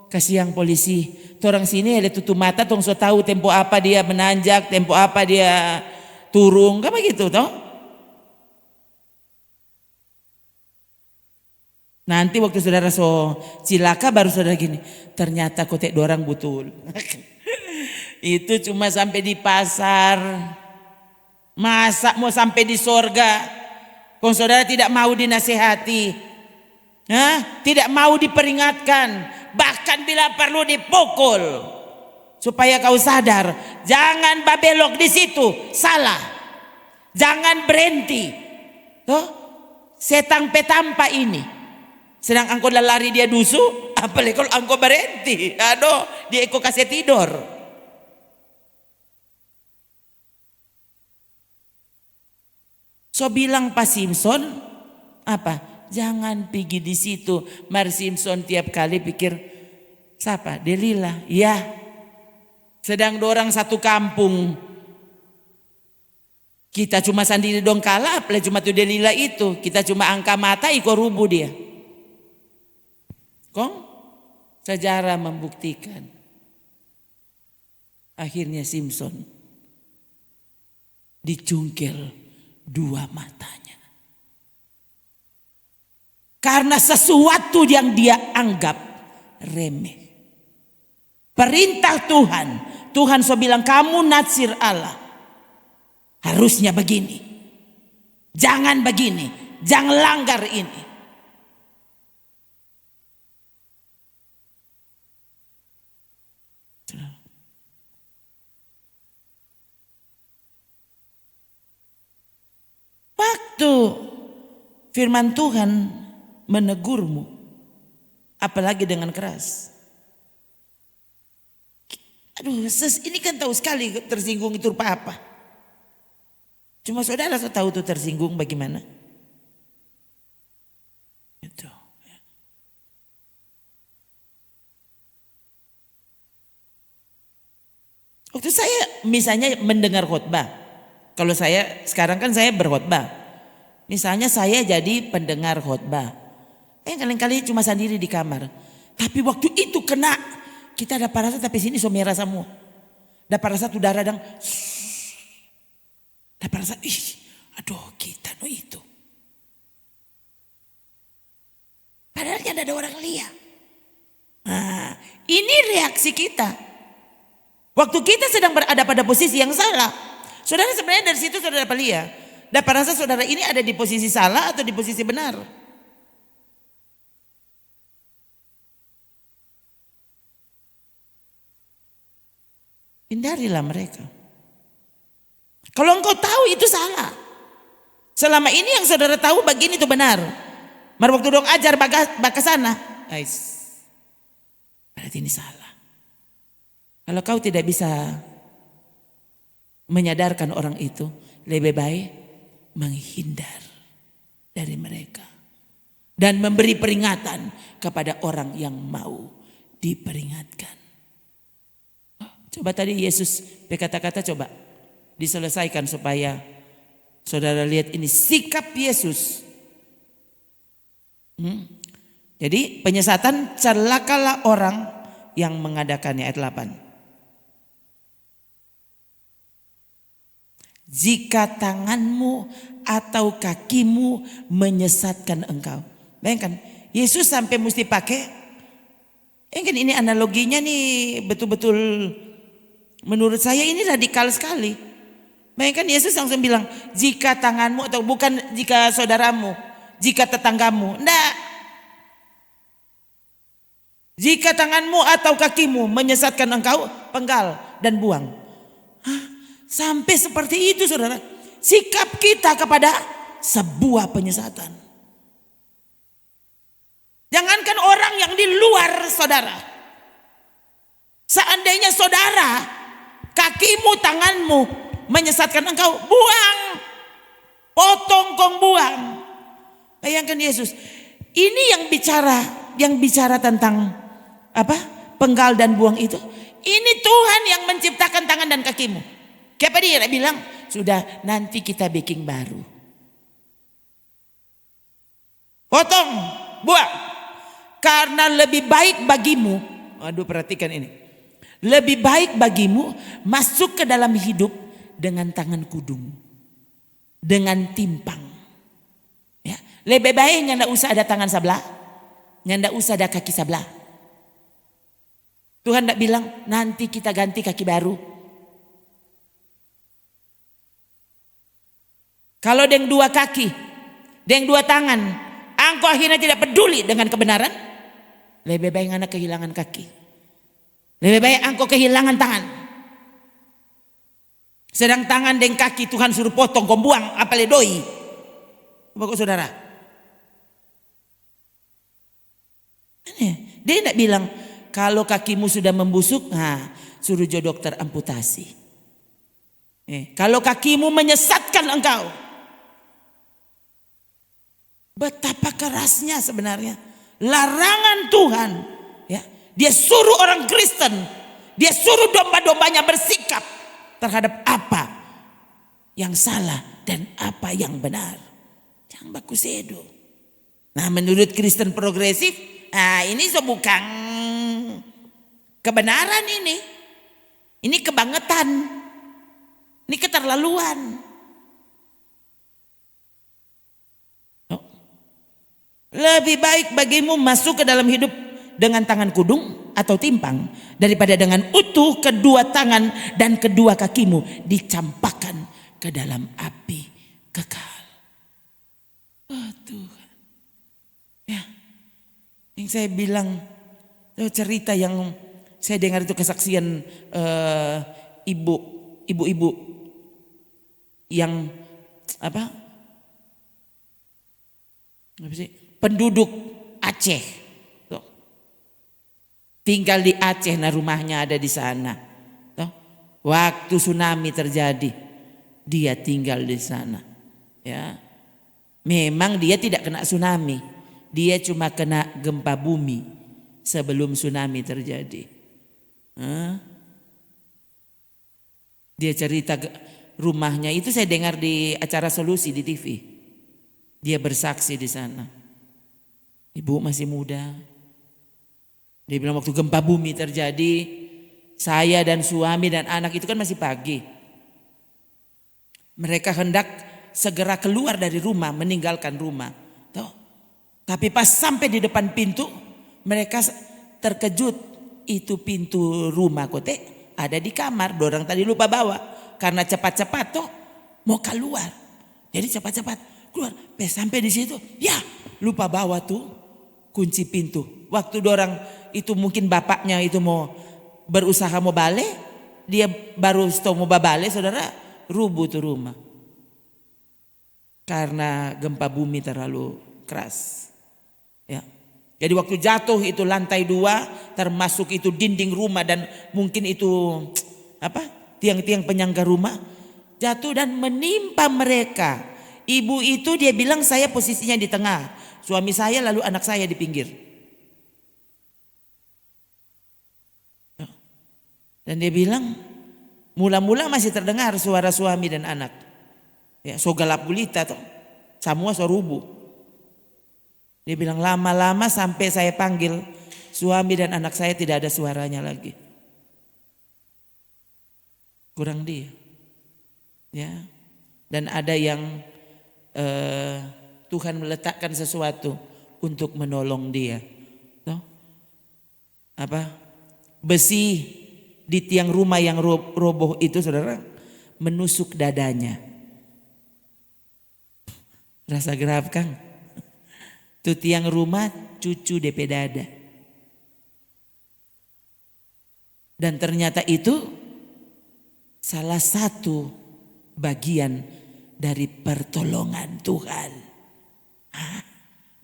kasihan polisi. Orang sini ada tutup mata tong so tahu tempo apa dia menanjak, tempo apa dia turun, kan begitu toh. Nanti waktu saudara so cilaka baru saudara gini, ternyata kotek dorang betul. Itu cuma sampai di pasar, masa mau sampai di sorga. Kalau saudara tidak mau dinasihati, tidak mau diperingatkan, bahkan bila perlu dipukul, supaya kau sadar, jangan babelok di situ, salah, jangan berhenti, setang petampa ini, sedang angkau lari dia dusu, apalagi kalau angkau berhenti, dia ikut kasih tidur. So bilang Pak Simpson jangan pergi di situ. Mar Simpson tiap kali pikir siapa? Delila. Ya. Sedang dorang satu kampung Kita cuma sendiri dong kalah, apalagi cuma tu Delila itu. Kita cuma angka mata iko rubuh dia. Kong sejarah membuktikan. Akhirnya Simpson dicungkil dua matanya. Karena sesuatu yang dia anggap remeh. Perintah Tuhan. Tuhan so bilang kamu natsir Allah. Harusnya begini. Jangan begini. Jangan langgar ini. Waktu firman Tuhan menegurmu, apalagi dengan keras. Aduh, ini kan tahu sekali tersinggung itu apa. Cuma saudara tahu tuh tersinggung bagaimana. Itu. Waktu saya misalnya mendengar khotbah. Kalau saya sekarang kan saya berkhotbah. Misalnya saya jadi pendengar khotbah. Kali-kali cuma sendiri di kamar. Tapi waktu itu kena. Kita dapat rasa tapi sini so merah semua. Dapat rasa tuh darah dan dapat rasa aduh kita no itu. Padahal tidak ada orang lihat. Nah, ini reaksi kita. Waktu kita sedang berada pada posisi yang salah. Saudara sebenarnya dari situ saudara dapat lihat. Dapat rasa saudara ini ada di posisi salah atau di posisi benar. Hindarilah mereka. Kalau engkau tahu itu salah. Selama ini yang saudara tahu begini itu benar. Mari waktu dong ajar baka sana. Berarti ini salah. Kalau kau tidak bisa menyadarkan orang itu, lebih baik menghindar dari mereka. Dan memberi peringatan kepada orang yang mau diperingatkan. Coba tadi Yesus berkata-kata coba diselesaikan supaya saudara lihat ini sikap Yesus. Jadi penyesatan celakalah orang yang mengadakannya ayat 8. Jika tanganmu atau kakimu menyesatkan engkau. Bayangkan Yesus sampai mesti pakai. Ini analoginya nih betul-betul menurut saya ini radikal sekali. Bayangkan Yesus langsung bilang jika tanganmu atau bukan jika saudaramu, jika tetanggamu. Enggak. Jika tanganmu atau kakimu menyesatkan engkau, penggal dan buang. Sampai seperti itu saudara. Sikap kita kepada sebuah penyesatan. Jangankan orang yang di luar saudara. Seandainya saudara, kakimu, tanganmu menyesatkan engkau, buang. Potong kong buang. Bayangkan Yesus. Ini yang bicara tentang apa? Penggal dan buang itu. Ini Tuhan yang menciptakan tangan dan kakimu. Kayak dia bilang, sudah nanti kita bikin baru. Potong, buang. Karena lebih baik bagimu, aduh perhatikan ini. Lebih baik bagimu masuk ke dalam hidup dengan tangan kudung. Dengan timpang. Ya, lebih baik nggak usah ada tangan sebelah. Nggak usah ada kaki sebelah. Tuhan tidak bilang nanti kita ganti kaki baru. Kalau dengan dua kaki, dengan dua tangan, engkau akhirnya tidak peduli dengan kebenaran, lebih baik anak kehilangan kaki. Lebih baik engkau kehilangan tangan. Sedang tangan dan kaki Tuhan suruh potong, kau buang, apa ledoi. Bapak saudara. Dia tidak bilang, kalau kakimu sudah membusuk, suruh dokter amputasi. Kalau kakimu menyesatkan engkau. Betapa kerasnya sebenarnya larangan Tuhan, ya. Dia suruh orang Kristen, dia suruh domba-dombanya bersikap terhadap apa yang salah dan apa yang benar. Jangan baku sedo. Nah menurut Kristen progresif, ini bukan kebenaran ini. Ini kebangetan. Ini keterlaluan. Lebih baik bagimu masuk ke dalam hidup dengan tangan kudung atau timpang daripada dengan utuh kedua tangan dan kedua kakimu dicampakkan ke dalam api kekal. Oh Tuhan. Ya. Yang saya bilang cerita yang saya dengar itu kesaksian ibu-ibu yang apa sih? Penduduk Aceh. Tuh. Tinggal di Aceh, nah rumahnya ada di sana. Tuh. Waktu tsunami terjadi, dia tinggal di sana. Ya. Memang dia tidak kena tsunami, dia cuma kena gempa bumi sebelum tsunami terjadi. Dia cerita rumahnya itu saya dengar di acara Solusi di TV. Dia bersaksi di sana. Ibu masih muda. Dia bilang waktu gempa bumi terjadi, saya dan suami dan anak itu kan masih pagi. Mereka hendak segera keluar dari rumah, meninggalkan rumah. Tuh. Tapi pas sampai di depan pintu, mereka terkejut. Itu pintu rumah kote ada di kamar. Dorang tadi lupa bawa. Karena cepat-cepat tuh mau keluar. Jadi cepat-cepat keluar. Sampai di situ, ya lupa bawa tuh kunci pintu. Waktu dorang itu mungkin bapaknya itu mau berusaha mau balik, dia baru mau balik, saudara, rubuh tuh rumah. Karena gempa bumi terlalu keras. Ya. Jadi waktu jatuh itu lantai 2, termasuk itu dinding rumah dan mungkin itu tiang-tiang penyangga rumah jatuh dan menimpa mereka. Ibu itu dia bilang saya posisinya di tengah, suami saya lalu anak saya di pinggir. Dan dia bilang mula-mula masih terdengar suara suami dan anak. Ya, so galap gulita tuh, semua so rubuh. Dia bilang lama-lama sampai saya panggil suami dan anak saya tidak ada suaranya lagi. Kurang dia. Ya. Dan ada yang Tuhan meletakkan sesuatu untuk menolong dia. Tuh. Besi di tiang rumah yang roboh itu saudara menusuk dadanya. Rasa gerap Kang. Itu tiang rumah cucu DP dada. Dan ternyata itu salah satu bagian dari pertolongan Tuhan.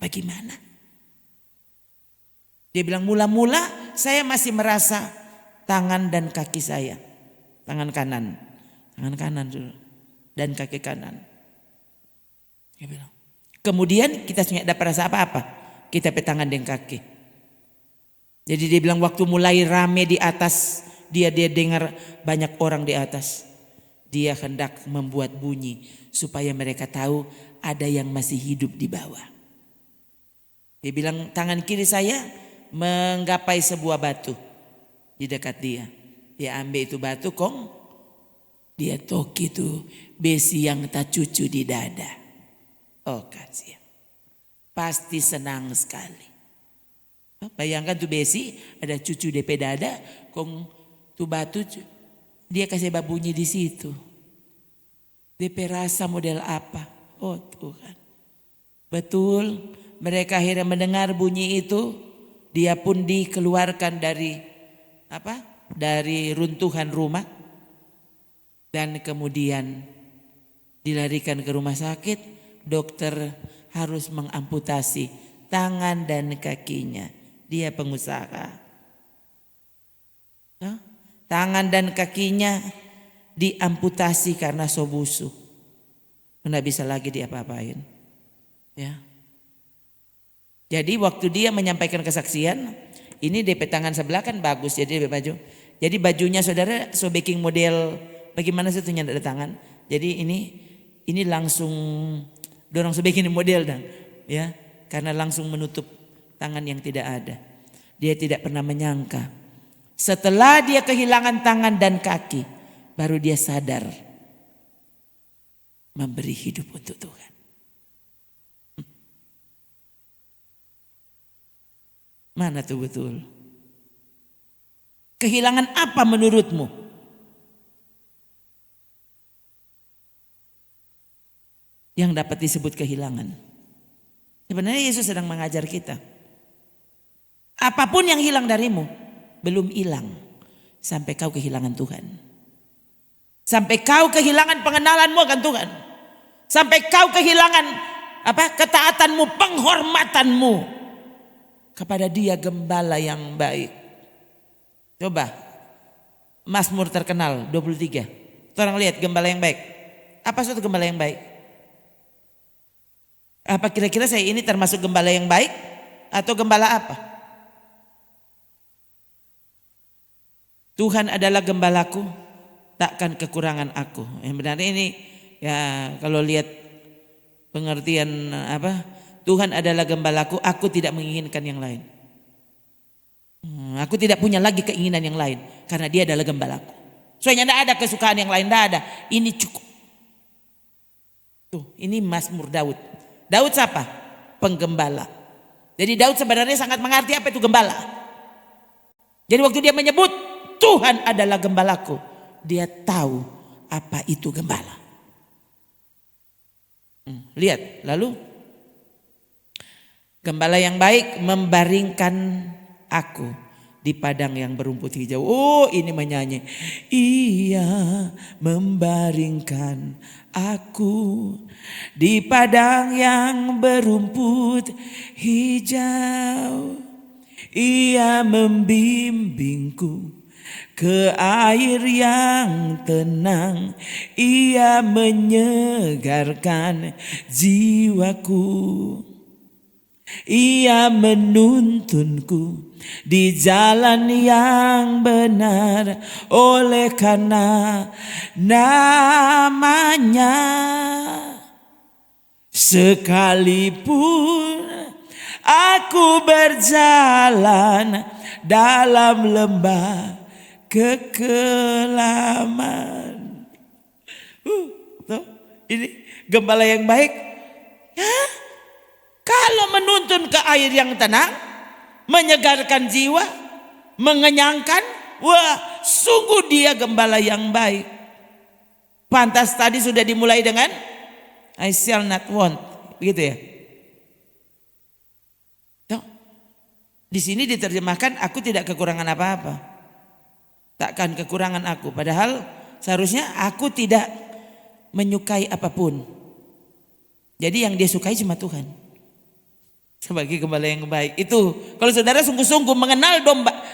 Bagaimana? Dia bilang mula-mula saya masih merasa tangan dan kaki saya. Tangan kanan dan kaki kanan. Dia bilang. Kemudian kita tidak dapat rasa apa-apa. Kita petangan dan kaki. Jadi dia bilang waktu mulai rame di atas, dia dengar banyak orang di atas. Dia hendak membuat bunyi supaya mereka tahu ada yang masih hidup di bawah. Dia bilang tangan kiri saya menggapai sebuah batu di dekat dia. Dia ambil itu batu kong. Dia tok itu besi yang tak cucu di dada. Oh kasihan. Pasti senang sekali. Bayangkan tuh besi ada cucu DP dada. Kong tuh batu dia kasih babunyi di situ. DP rasa model apa? Oh Tuhan. Betul. Mereka akhirnya mendengar bunyi itu. Dia pun dikeluarkan dari dari runtuhan rumah. Dan kemudian dilarikan ke rumah sakit. Dokter harus mengamputasi tangan dan kakinya. Dia pengusaha. Tangan dan kakinya diamputasi karena sobusu. Tidak bisa lagi diapa-apain. Ya. Jadi waktu dia menyampaikan kesaksian, ini DP tangan sebelah kan bagus jadi DP baju. Jadi bajunya saudara so baking model bagaimana sih tuh nyanda tangan. Jadi ini langsung dorang sebagian model dan ya, karena langsung menutup tangan yang tidak ada. Dia tidak pernah menyangka. Setelah dia kehilangan tangan dan kaki, baru dia sadar memberi hidup untuk Tuhan. Mana tuh betul? Kehilangan apa menurutmu? Yang dapat disebut kehilangan. Sebenarnya Yesus sedang mengajar kita. Apapun yang hilang darimu, belum hilang sampai kau kehilangan Tuhan. Sampai kau kehilangan pengenalanmu akan Tuhan. Sampai kau kehilangan ketaatanmu, penghormatanmu kepada Dia gembala yang baik. Coba Mazmur terkenal 23. Orang lihat gembala yang baik. Apa suatu gembala yang baik? Apa kira-kira saya ini termasuk gembala yang baik atau gembala apa? Tuhan adalah gembalaku, takkan kekurangan aku. Yang benar ini ya, kalau lihat pengertian Tuhan adalah gembalaku, aku tidak menginginkan yang lain. Aku tidak punya lagi keinginan yang lain karena Dia adalah gembalaku. Soalnya tidak ada kesukaan yang lain, tidak ada. Ini cukup. Tuh, ini Mazmur Daud. Daud siapa? Penggembala. Jadi Daud sebenarnya sangat mengerti apa itu gembala. Jadi waktu dia menyebut Tuhan adalah gembalaku, dia tahu apa itu gembala. Lihat, lalu gembala yang baik membaringkan aku di padang yang berumput hijau. Oh, ini menyanyi. Ia membaringkan aku di padang yang berumput hijau. Ia membimbingku ke air yang tenang. Ia menyegarkan jiwaku. Ia menuntunku di jalan yang benar oleh karena namanya. Sekalipun aku berjalan dalam lembah kekelaman. Ini gembala yang baik. Ya, kalau menuntun ke air yang tenang, menyegarkan jiwa, mengenyangkan, wah, sungguh Dia gembala yang baik. Pantas tadi sudah dimulai dengan I shall not want, begitu ya. Di sini diterjemahkan aku tidak kekurangan apa-apa. Takkan kekurangan aku. Padahal seharusnya aku tidak menyukai apapun. Jadi yang Dia sukai cuma Tuhan. Sebagai gembala yang baik. Itu kalau saudara sungguh-sungguh mengenal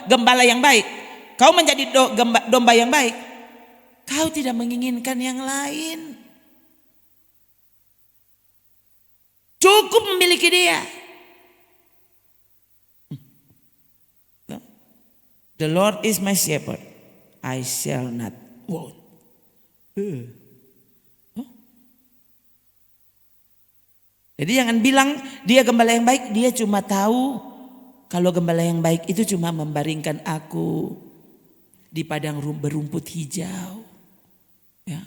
gembala yang baik, kau menjadi domba yang baik. Kau tidak menginginkan yang lain. Cukup memiliki Dia. The Lord is my shepherd, I shall not want. Jadi jangan bilang Dia gembala yang baik, Dia cuma tahu kalau gembala yang baik itu cuma membaringkan aku di padang berumput hijau. Ya,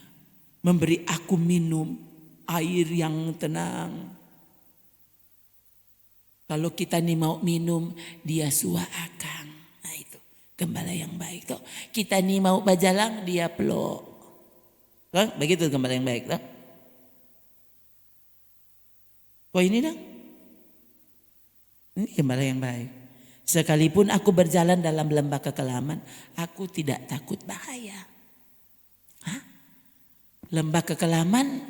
memberi aku minum air yang tenang. Kalau kita nih mau minum, Dia suah akang. Nah itu gembala yang baik tuh. Kita nih mau bajalang, Dia peluk. Begitu gembala yang baik tuh. Oh ini dong. Ini gembala yang baik. Sekalipun aku berjalan dalam lembah kekelaman, aku tidak takut bahaya. Hah? Lembah kekelaman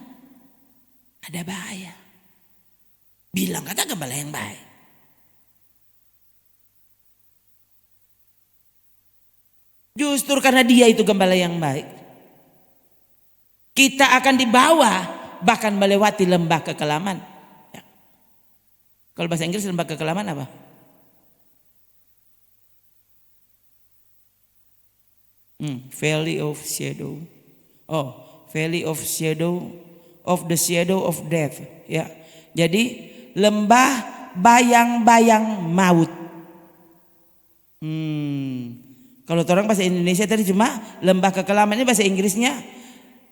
ada bahaya. Bilang kata gembala yang baik. Justru karena Dia itu gembala yang baik, kita akan dibawa bahkan melewati lembah kekelaman. Ya. Kalau bahasa Inggris lembah kekelaman apa? Valley of shadow. Oh, Valley of the shadow of death. Ya, jadi lembah bayang-bayang maut. Kalau orang bahasa Indonesia tadi cuma lembah kekelaman, ini bahasa Inggrisnya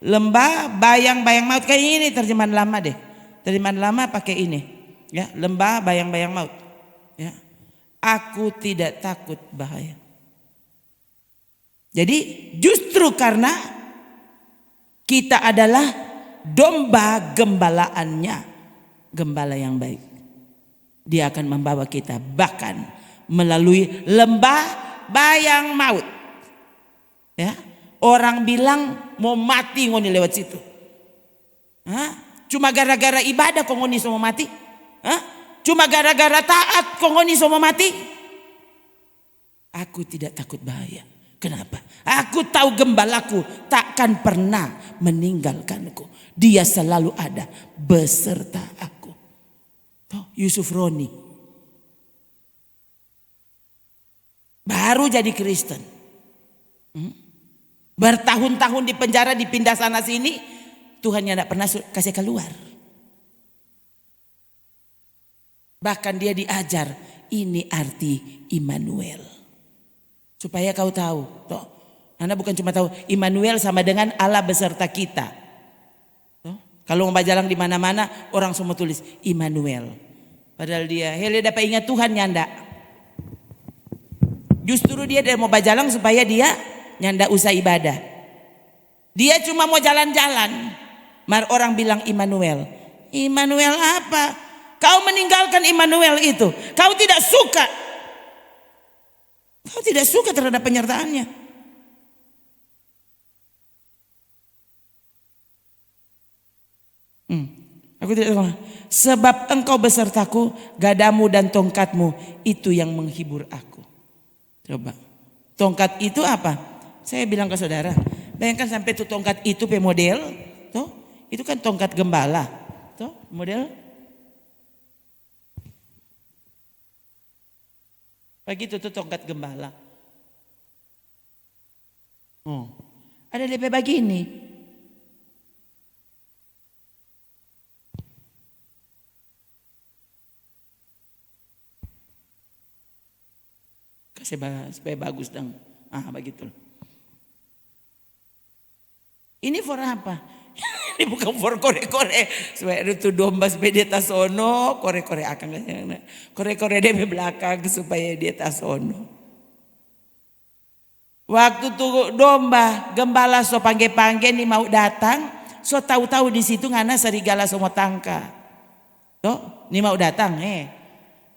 lembah bayang-bayang maut. Kayak ini terjemahan lama deh. Terjemahan lama pakai ini. Ya, lembah bayang-bayang maut. Ya. Aku tidak takut bahaya. Jadi justru karena kita adalah domba gembalaannya, gembala yang baik, dia akan membawa kita bahkan melalui lembah bayang maut. Ya, orang bilang mau mati ngoni lewat situ. Cuma gara-gara ibadah kok ngoni semua mati? Cuma gara-gara taat kok ngoni semua mati? Aku tidak takut bahaya. Kenapa? Aku tahu gembalaku takkan pernah meninggalkanku. Dia selalu ada beserta aku. Tuh, Yusuf Roni baru jadi Kristen. Bertahun-tahun di penjara, dipindah sana sini, Tuhannya tidak pernah kasih keluar. Bahkan dia diajar, ini arti Immanuel. Supaya kau tahu, toh, Anda bukan cuma tahu Immanuel sama dengan Allah beserta kita. Toh, kalau mau bajalang di mana-mana orang semua tulis Immanuel. Padahal dia, hele dapat ingat Tuhan nyanda. Justru dia mau bajalang supaya dia nyanda usah ibadah. Dia cuma mau jalan-jalan. Mar orang bilang Immanuel. Immanuel apa? Kau meninggalkan Immanuel itu. Kau tidak suka. Kau tidak suka terhadap penyertaannya. Aku tidak suka. Sebab engkau besertaku, gadamu dan tongkatmu itu yang menghibur aku. Coba. Tongkat itu apa? Saya bilang ke saudara, bayangkan sampai itu tongkat itu model, toh, itu kan tongkat gembala, toh, model. Begitu tuh tongkat gembala. Ada lebih begini. Kasih supaya bagus dong. Begitu. Ini for apa? Ini bukan for kore-kore. Supaya itu domba supaya dia tasono, kore-kore akan. Kore-kore dia di belakang supaya dia tasono. Waktu tuh domba gembala so pangge-pangge nih mau datang, so tahu-tahu di situ ngana serigala semua tangka. Toh, nih mau datang,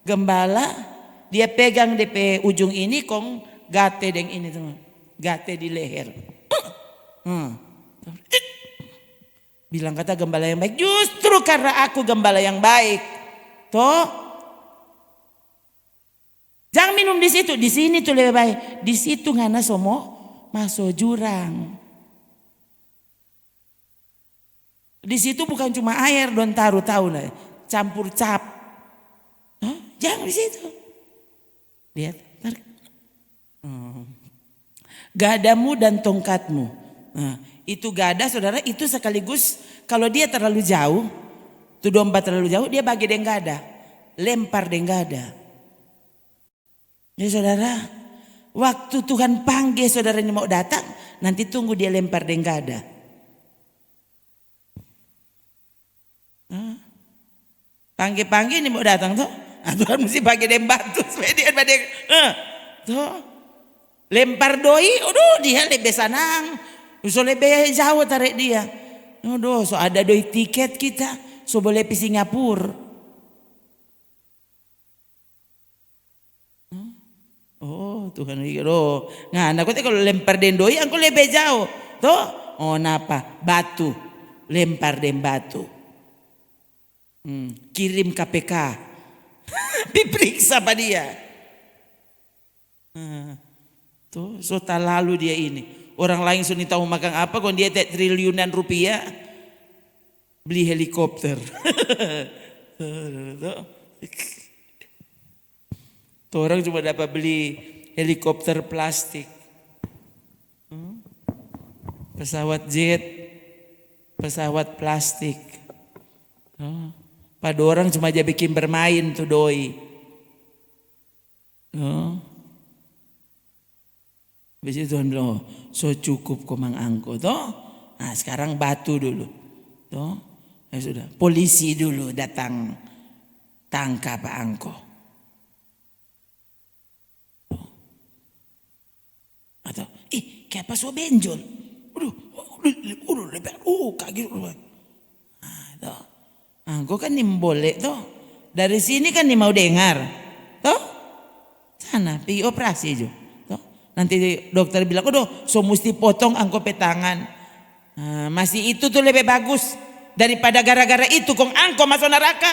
gembala dia pegang DP ujung ini kong gate deng ini tuh, gate di leher. Bilang kata gembala yang baik, justru karena aku gembala yang baik, toh jangan minum di situ, di sini tuh lebih baik. Di situ ngana somo masuk jurang. Di situ bukan cuma air don taruh lah, campur cap. Jangan di situ. Lihat, gadamu dan tongkatmu. Itu gada saudara, itu sekaligus kalau dia terlalu jauh, tuh domba terlalu jauh, dia bagi deng gada, lempar deng gada. Ya saudara, waktu Tuhan panggil saudaranya mau datang, nanti tunggu dia lempar deng gada. Panggil ini mau datang tuh, Tuhan mesti bagi deng batu supaya dia badeng. Tuh, lempar doi, dia lebih sanang. So lebih jauh tarik dia. So ada doi tiket kita, so boleh pergi Singapura. Tuhan hiro. Nah, aku kalau lempar den doi, aku lebih jauh. Tuh, napa? Batu, lempar den batu. Kirim KPK, diperiksa pada dia. Tuh, so tak lalu dia ini. Orang lain sudah tahu makan apa, kalau dia tak triliunan rupiah beli helikopter. Tuh orang cuma dapat beli helikopter plastik, pesawat jet, pesawat plastik. Oh. Pada orang cuma aja bikin bermain tuh doi. Oh. Habis itu Tuhan bilang, oh, so cukup kau mangangko toh. Nah sekarang batu dulu. Toh. Ya sudah, polisi dulu datang tangkap angko. Oh. Atau, kayak apa so benjol. Udah lebar. Kaget. Nah, toh. Angko kan nih boleh toh. Dari sini kan nih mau dengar. Toh. Sana pergi operasi jo. Toh. Nanti dokter bilang, so mesti potong angko petangan. Nah, masih itu tuh lebih bagus daripada gara-gara itu kong angko masuk neraka.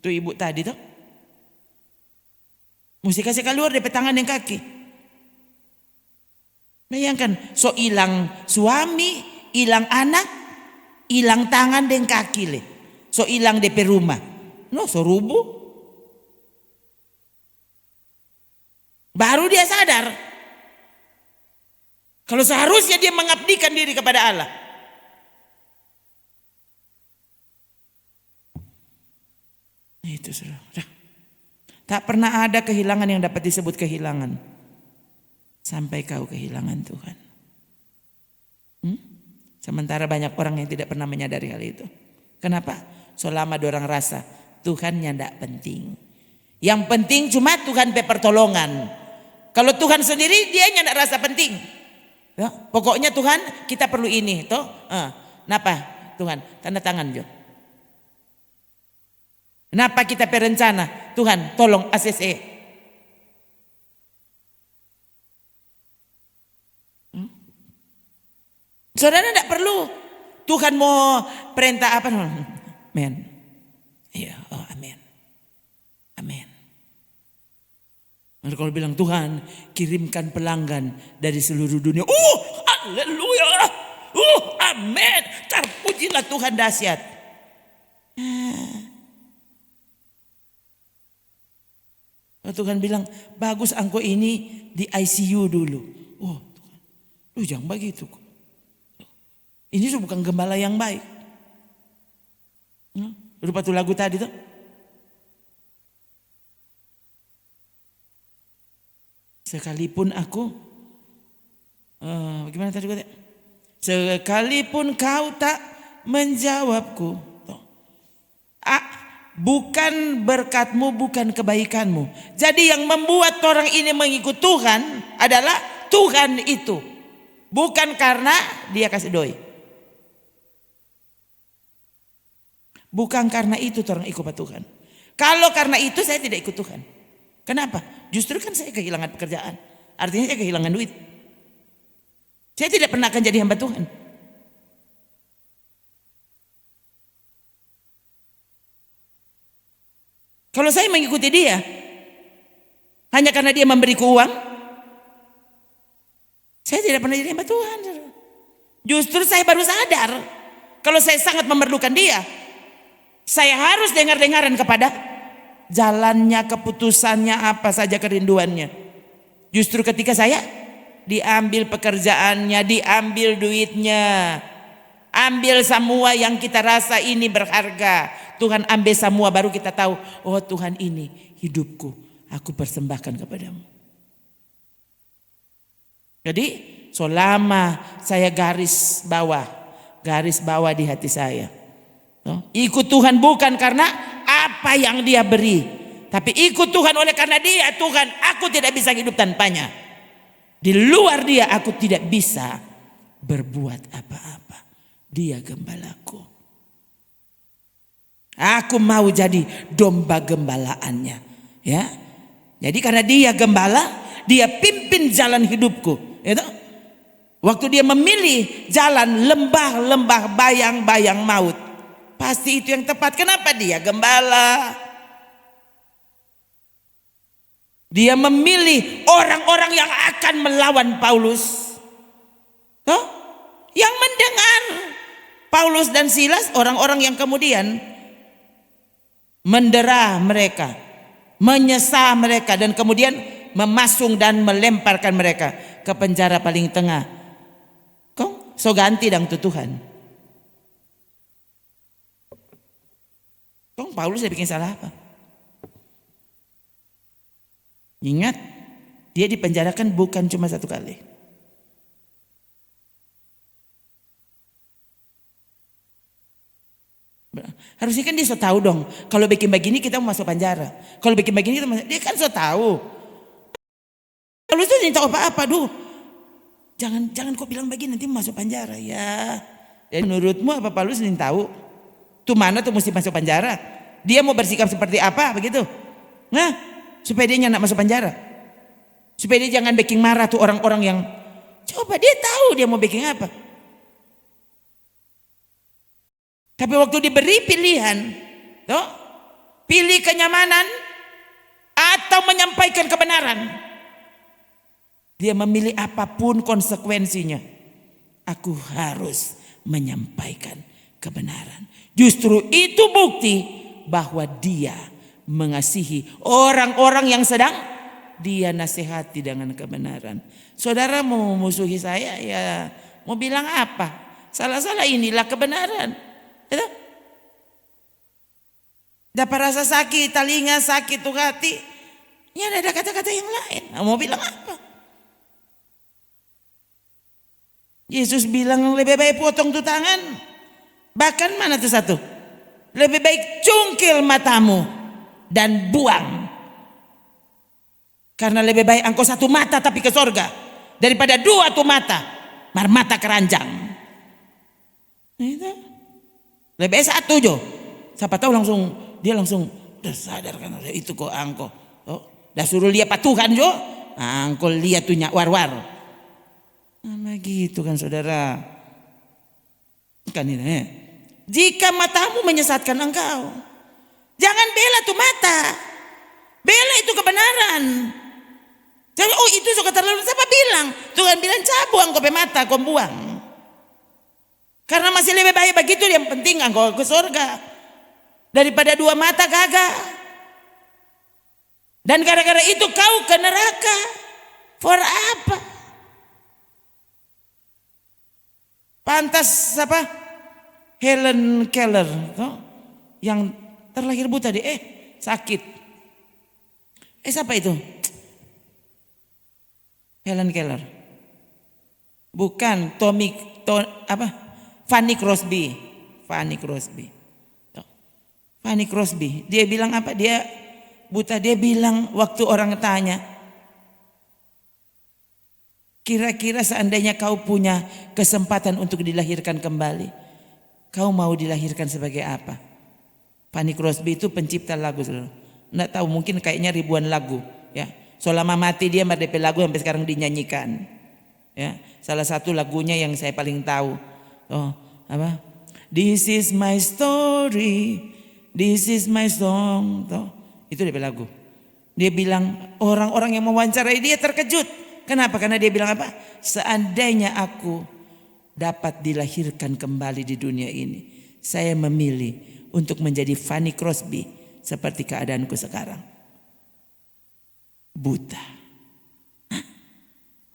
Tuh ibu tadi tuh. Mesti kasih keluar dari tangan dan kaki. Bayangkan, so hilang suami, hilang anak, hilang tangan dan kaki le. So hilang DP rumah. No, so rubuh. Baru dia sadar. Kalau seharusnya dia mengabdikan diri kepada Allah. Itu sudah. Tak pernah ada kehilangan yang dapat disebut kehilangan. Sampai kau kehilangan Tuhan. Sementara banyak orang yang tidak pernah menyadari hal itu. Kenapa? Selama orang rasa Tuhannya tidak penting. Yang penting cuma Tuhan pertolongan. Kalau Tuhan sendiri dia tidak rasa penting. Ya, pokoknya Tuhan kita perlu ini. Toh, kenapa Tuhan? Tanda tangan jo. Kenapa kita berencana? Tuhan tolong ACC. Saudara tidak perlu. Tuhan mau perintah apa? Amin. Iya, amin. Amin. Kalau bilang Tuhan kirimkan pelanggan dari seluruh dunia. Haleluya. Amin. Terpujilah Tuhan dahsyat. Tuhan bilang bagus angko ini di ICU dulu. Tuhan, jangan begitu. Ini bukan gembala yang baik. Lupa tuh lagu tadi tuh. Sekalipun aku, bagaimana tadi kata? Sekalipun kau tak menjawabku, bukan berkatmu, bukan kebaikanmu. Jadi yang membuat orang ini mengikut Tuhan adalah Tuhan itu. Bukan karena dia kasih doi. Bukan karena itu orang ikut Tuhan. Kalau karena itu saya tidak ikut Tuhan. Kenapa? Justru kan saya kehilangan pekerjaan. Artinya saya kehilangan duit. Saya tidak pernah akan jadi hamba Tuhan. Kalau saya mengikuti dia hanya karena dia memberiku uang, saya tidak pernah jadi hamba Tuhan. Justru saya baru sadar kalau saya sangat memerlukan dia. Saya harus dengar-dengaran kepada jalannya, keputusannya, apa saja kerinduannya. Justru ketika saya diambil pekerjaannya, diambil duitnya, ambil semua yang kita rasa ini berharga, Tuhan ambil semua, baru kita tahu, oh Tuhan ini hidupku, aku persembahkan kepadamu. Jadi selama saya garis bawah di hati saya, ikut Tuhan bukan karena apa yang dia beri, tapi ikut Tuhan oleh karena dia Tuhan, aku tidak bisa hidup tanpanya. Di luar dia aku tidak bisa berbuat apa-apa. Dia gembalaku. Aku mau jadi domba gembalaannya, ya. Jadi karena dia gembala, dia pimpin jalan hidupku, ya. Waktu dia memilih jalan lembah-lembah bayang-bayang maut, pasti itu yang tepat. Kenapa? Dia gembala. Dia memilih orang-orang yang akan melawan Paulus. Yang mendengar Paulus dan Silas, orang-orang yang kemudian mendera mereka, menyesah mereka, dan kemudian memasung dan melemparkan mereka. ke penjara paling tengah. Kong so ganti dang tu Tuhan. Kong Paulus dia bikin salah apa? Ingat, dia dipenjarakan bukan cuma satu kali. Harusnya kan dia so tahu dong. Kalau bikin begini kita mau masuk penjara. Kalau bikin begini kita masuk, dia kan so tahu. Kalau itu tidak tahu apa-apa, jangan kau bilang begini nanti masuk penjara ya. Jadi menurutmu apa Paulus tidak tahu? Tuh mana tuh mesti masuk penjara? Dia mau bersikap seperti apa begitu? Nah, supaya dia nggak masuk penjara. Supaya dia jangan bikin marah tuh orang-orang yang coba dia tahu dia mau bikin apa. Tapi waktu diberi pilihan, tuh, pilih kenyamanan atau menyampaikan kebenaran. Dia memilih apapun konsekuensinya. Aku harus menyampaikan kebenaran. Justru itu bukti bahwa dia mengasihi orang-orang yang sedang dia nasihati dengan kebenaran. Saudara mau memusuhi saya ya mau bilang apa? Salah-salah inilah kebenaran. Dapat rasa sakit, telinga sakit tuh hati. Ini ada kata-kata yang lain. Mau bilang apa? Yesus bilang lebih baik potong tuh tangan. Bahkan mana tuh satu? Lebih baik cungkil matamu dan buang. Karena lebih baik engkau satu mata tapi ke sorga daripada dua tuh mata, mata keranjang. Itu. Lebih baik satu jo. Siapa tahu dia langsung udah sadar kan itu kok angko. Oh, dah suruh lihat patuhan jo. Angko lihat tuh nyak war-war. Nah gitu kan saudara. Kan ini. Jika matamu menyesatkan engkau, jangan bela tuh mata. Bela itu kebenaran. Jangan itu suka terlalu. Siapa bilang? Tuhan bilang cabut engkau pe mata kau buang. Karena masih lebih baik begitu yang penting engkau ke surga daripada dua mata gagah. Dan gara-gara itu kau ke neraka. For apa? Pantas apa? Helen Keller yang terlahir buta sakit. Siapa itu? Helen Keller. Bukan Fanny Crosby. Fanny Crosby. Dia bilang apa? Dia buta. Dia bilang waktu orang tanya, kira-kira seandainya kau punya kesempatan untuk dilahirkan kembali, kau mau dilahirkan sebagai apa? Fanny Crosby itu pencipta lagu. Nggak tahu, mungkin kayaknya ribuan lagu. Ya, selama mati dia merdeka lagu sampai sekarang dinyanyikan. Ya, salah satu lagunya yang saya paling tahu. Apa? This is my story, this is my song. Itu dia lagu. Dia bilang orang-orang yang mewawancarai dia terkejut. Kenapa? Karena dia bilang apa? Seandainya aku dapat dilahirkan kembali di dunia ini, saya memilih untuk menjadi Fanny Crosby seperti keadaanku sekarang. Buta.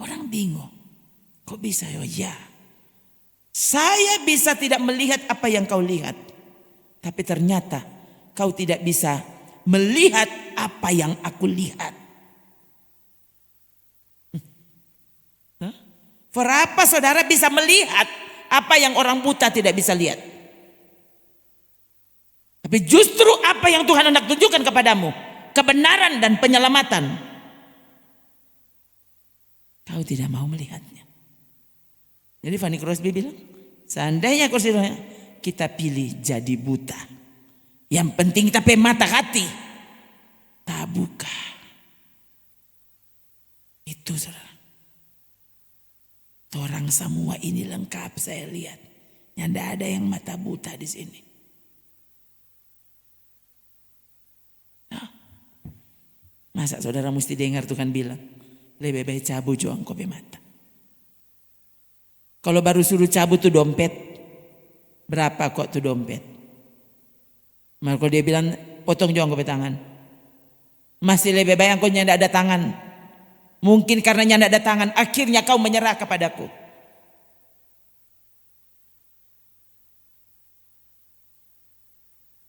Orang bingung. Kok bisa? Ya. Saya bisa tidak melihat apa yang kau lihat. Tapi ternyata kau tidak bisa melihat apa yang aku lihat. Berapa saudara bisa melihat apa yang orang buta tidak bisa lihat? Tapi justru apa yang Tuhan hendak tunjukkan kepadamu, kebenaran dan penyelamatan, kau tidak mau melihatnya. Jadi Fanny Crosby bilang, seandainya kita pilih jadi buta, yang penting kita pe mata hati tak buka. Itu saudara. Orang semua ini lengkap saya lihat. Tidak ada yang mata buta di sini. Nah, masa saudara mesti dengar Tuhan bilang, lebih baik cabut jo engkau pe mata. Kalau baru suruh cabut tuh dompet, berapa kok tuh dompet? Maka kalau dia bilang potong jo engkau pe tangan, masih lebih baik engkau tidak ada tangan. Mungkin karena nyanda ada tangan, akhirnya kau menyerah kepadaku.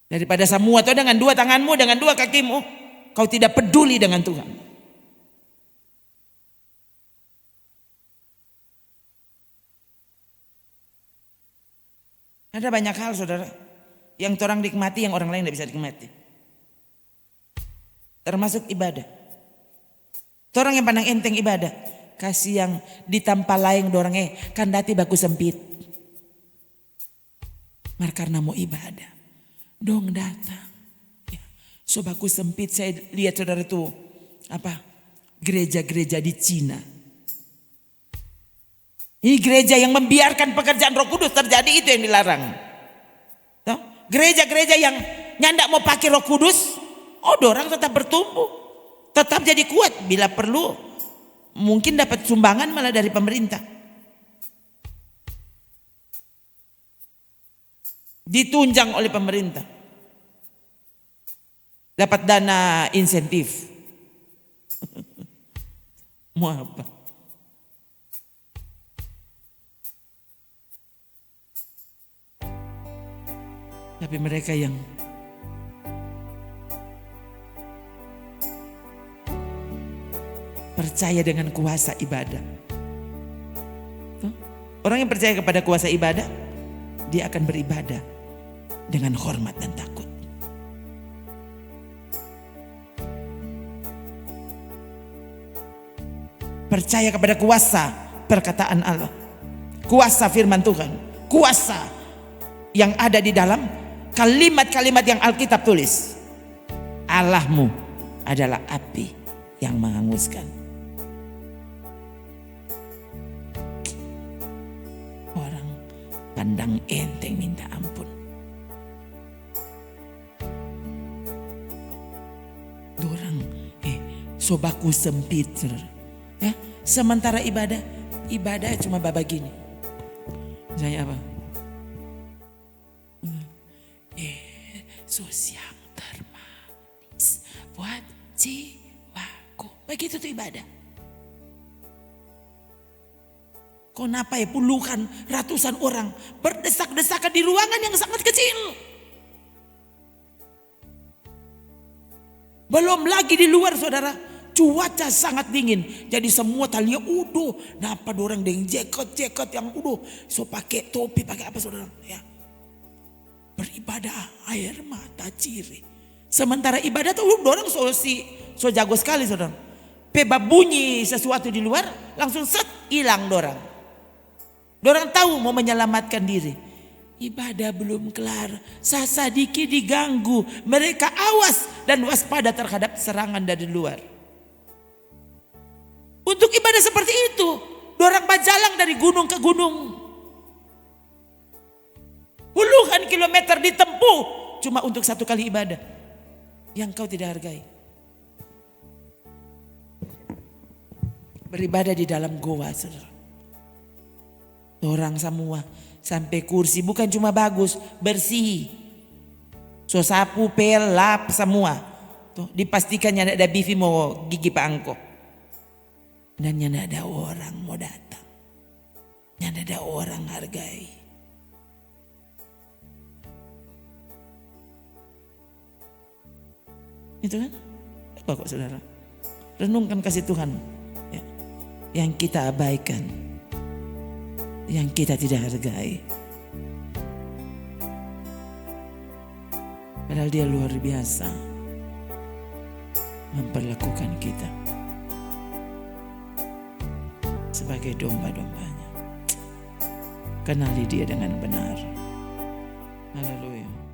Daripada semua atau dengan dua tanganmu, dengan dua kakimu, kau tidak peduli dengan Tuhan. Ada banyak hal saudara, yang orang nikmati, yang orang lain tidak bisa nikmati. Termasuk ibadah. Orang yang pandang enteng ibadah, kasih yang ditampa lain dorang kan dati baku sempit. Mar karena mau ibadah, dong datang. Ya, so baku sempit, saya lihat saudara itu gereja-gereja di Cina. Ini gereja yang membiarkan pekerjaan Roh Kudus terjadi, itu yang dilarang. Gereja-gereja yang nyandak mau pakai Roh Kudus, dorang tetap bertumbuh. Tetap jadi kuat, bila perlu mungkin dapat sumbangan malah dari pemerintah. Ditunjang oleh pemerintah. Dapat dana insentif. Mau apa? Tapi mereka yang percaya dengan kuasa ibadah. Orang yang percaya kepada kuasa ibadah, dia akan beribadah dengan hormat dan takut. Percaya kepada kuasa perkataan Allah, kuasa firman Tuhan, kuasa yang ada di dalam kalimat-kalimat yang Alkitab tulis. Allahmu adalah api yang menghanguskan. Orang pandang enteng minta ampun. Dorang sobaku sempit. Ya, sementara ibadah cuma baba gini. Misalnya apa? Sosial termanis buat jiwaku. Begitu tuh ibadah. Kenapa ya puluhan, ratusan orang berdesak-desakan di ruangan yang sangat kecil. Belum lagi di luar saudara, cuaca sangat dingin. Jadi semua talia udo. Napa dorang dengan jaket yang udo. So pakai topi, pakai apa saudara? Ya. Beribadah air mata ciri. Sementara ibadah tuh dorang so jago sekali saudara. Peba bunyi sesuatu di luar, langsung set hilang dorang. Dorang tahu mau menyelamatkan diri. Ibadah belum kelar, sasadiki diganggu. Mereka awas dan waspada terhadap serangan dari luar. Untuk ibadah seperti itu, dorang bajalang dari gunung ke gunung. Puluhan kilometer ditempuh cuma untuk satu kali ibadah yang kau tidak hargai. Beribadah di dalam goa saudara. Orang semua sampai kursi bukan cuma bagus, bersih. So sapu, pel, lap semua. Tuh, dipastikan tidak ada bivi mau gigi Pak Angko. Dan tidak ada orang mau datang. Tidak ada orang hargai. Itu kan? Apa kok saudara? Renungkan kasih Tuhan ya, yang kita abaikan, yang kita tidak hargai. Padahal dia luar biasa memperlakukan kita sebagai domba-dombanya. Kenali dia dengan benar. Haleluya.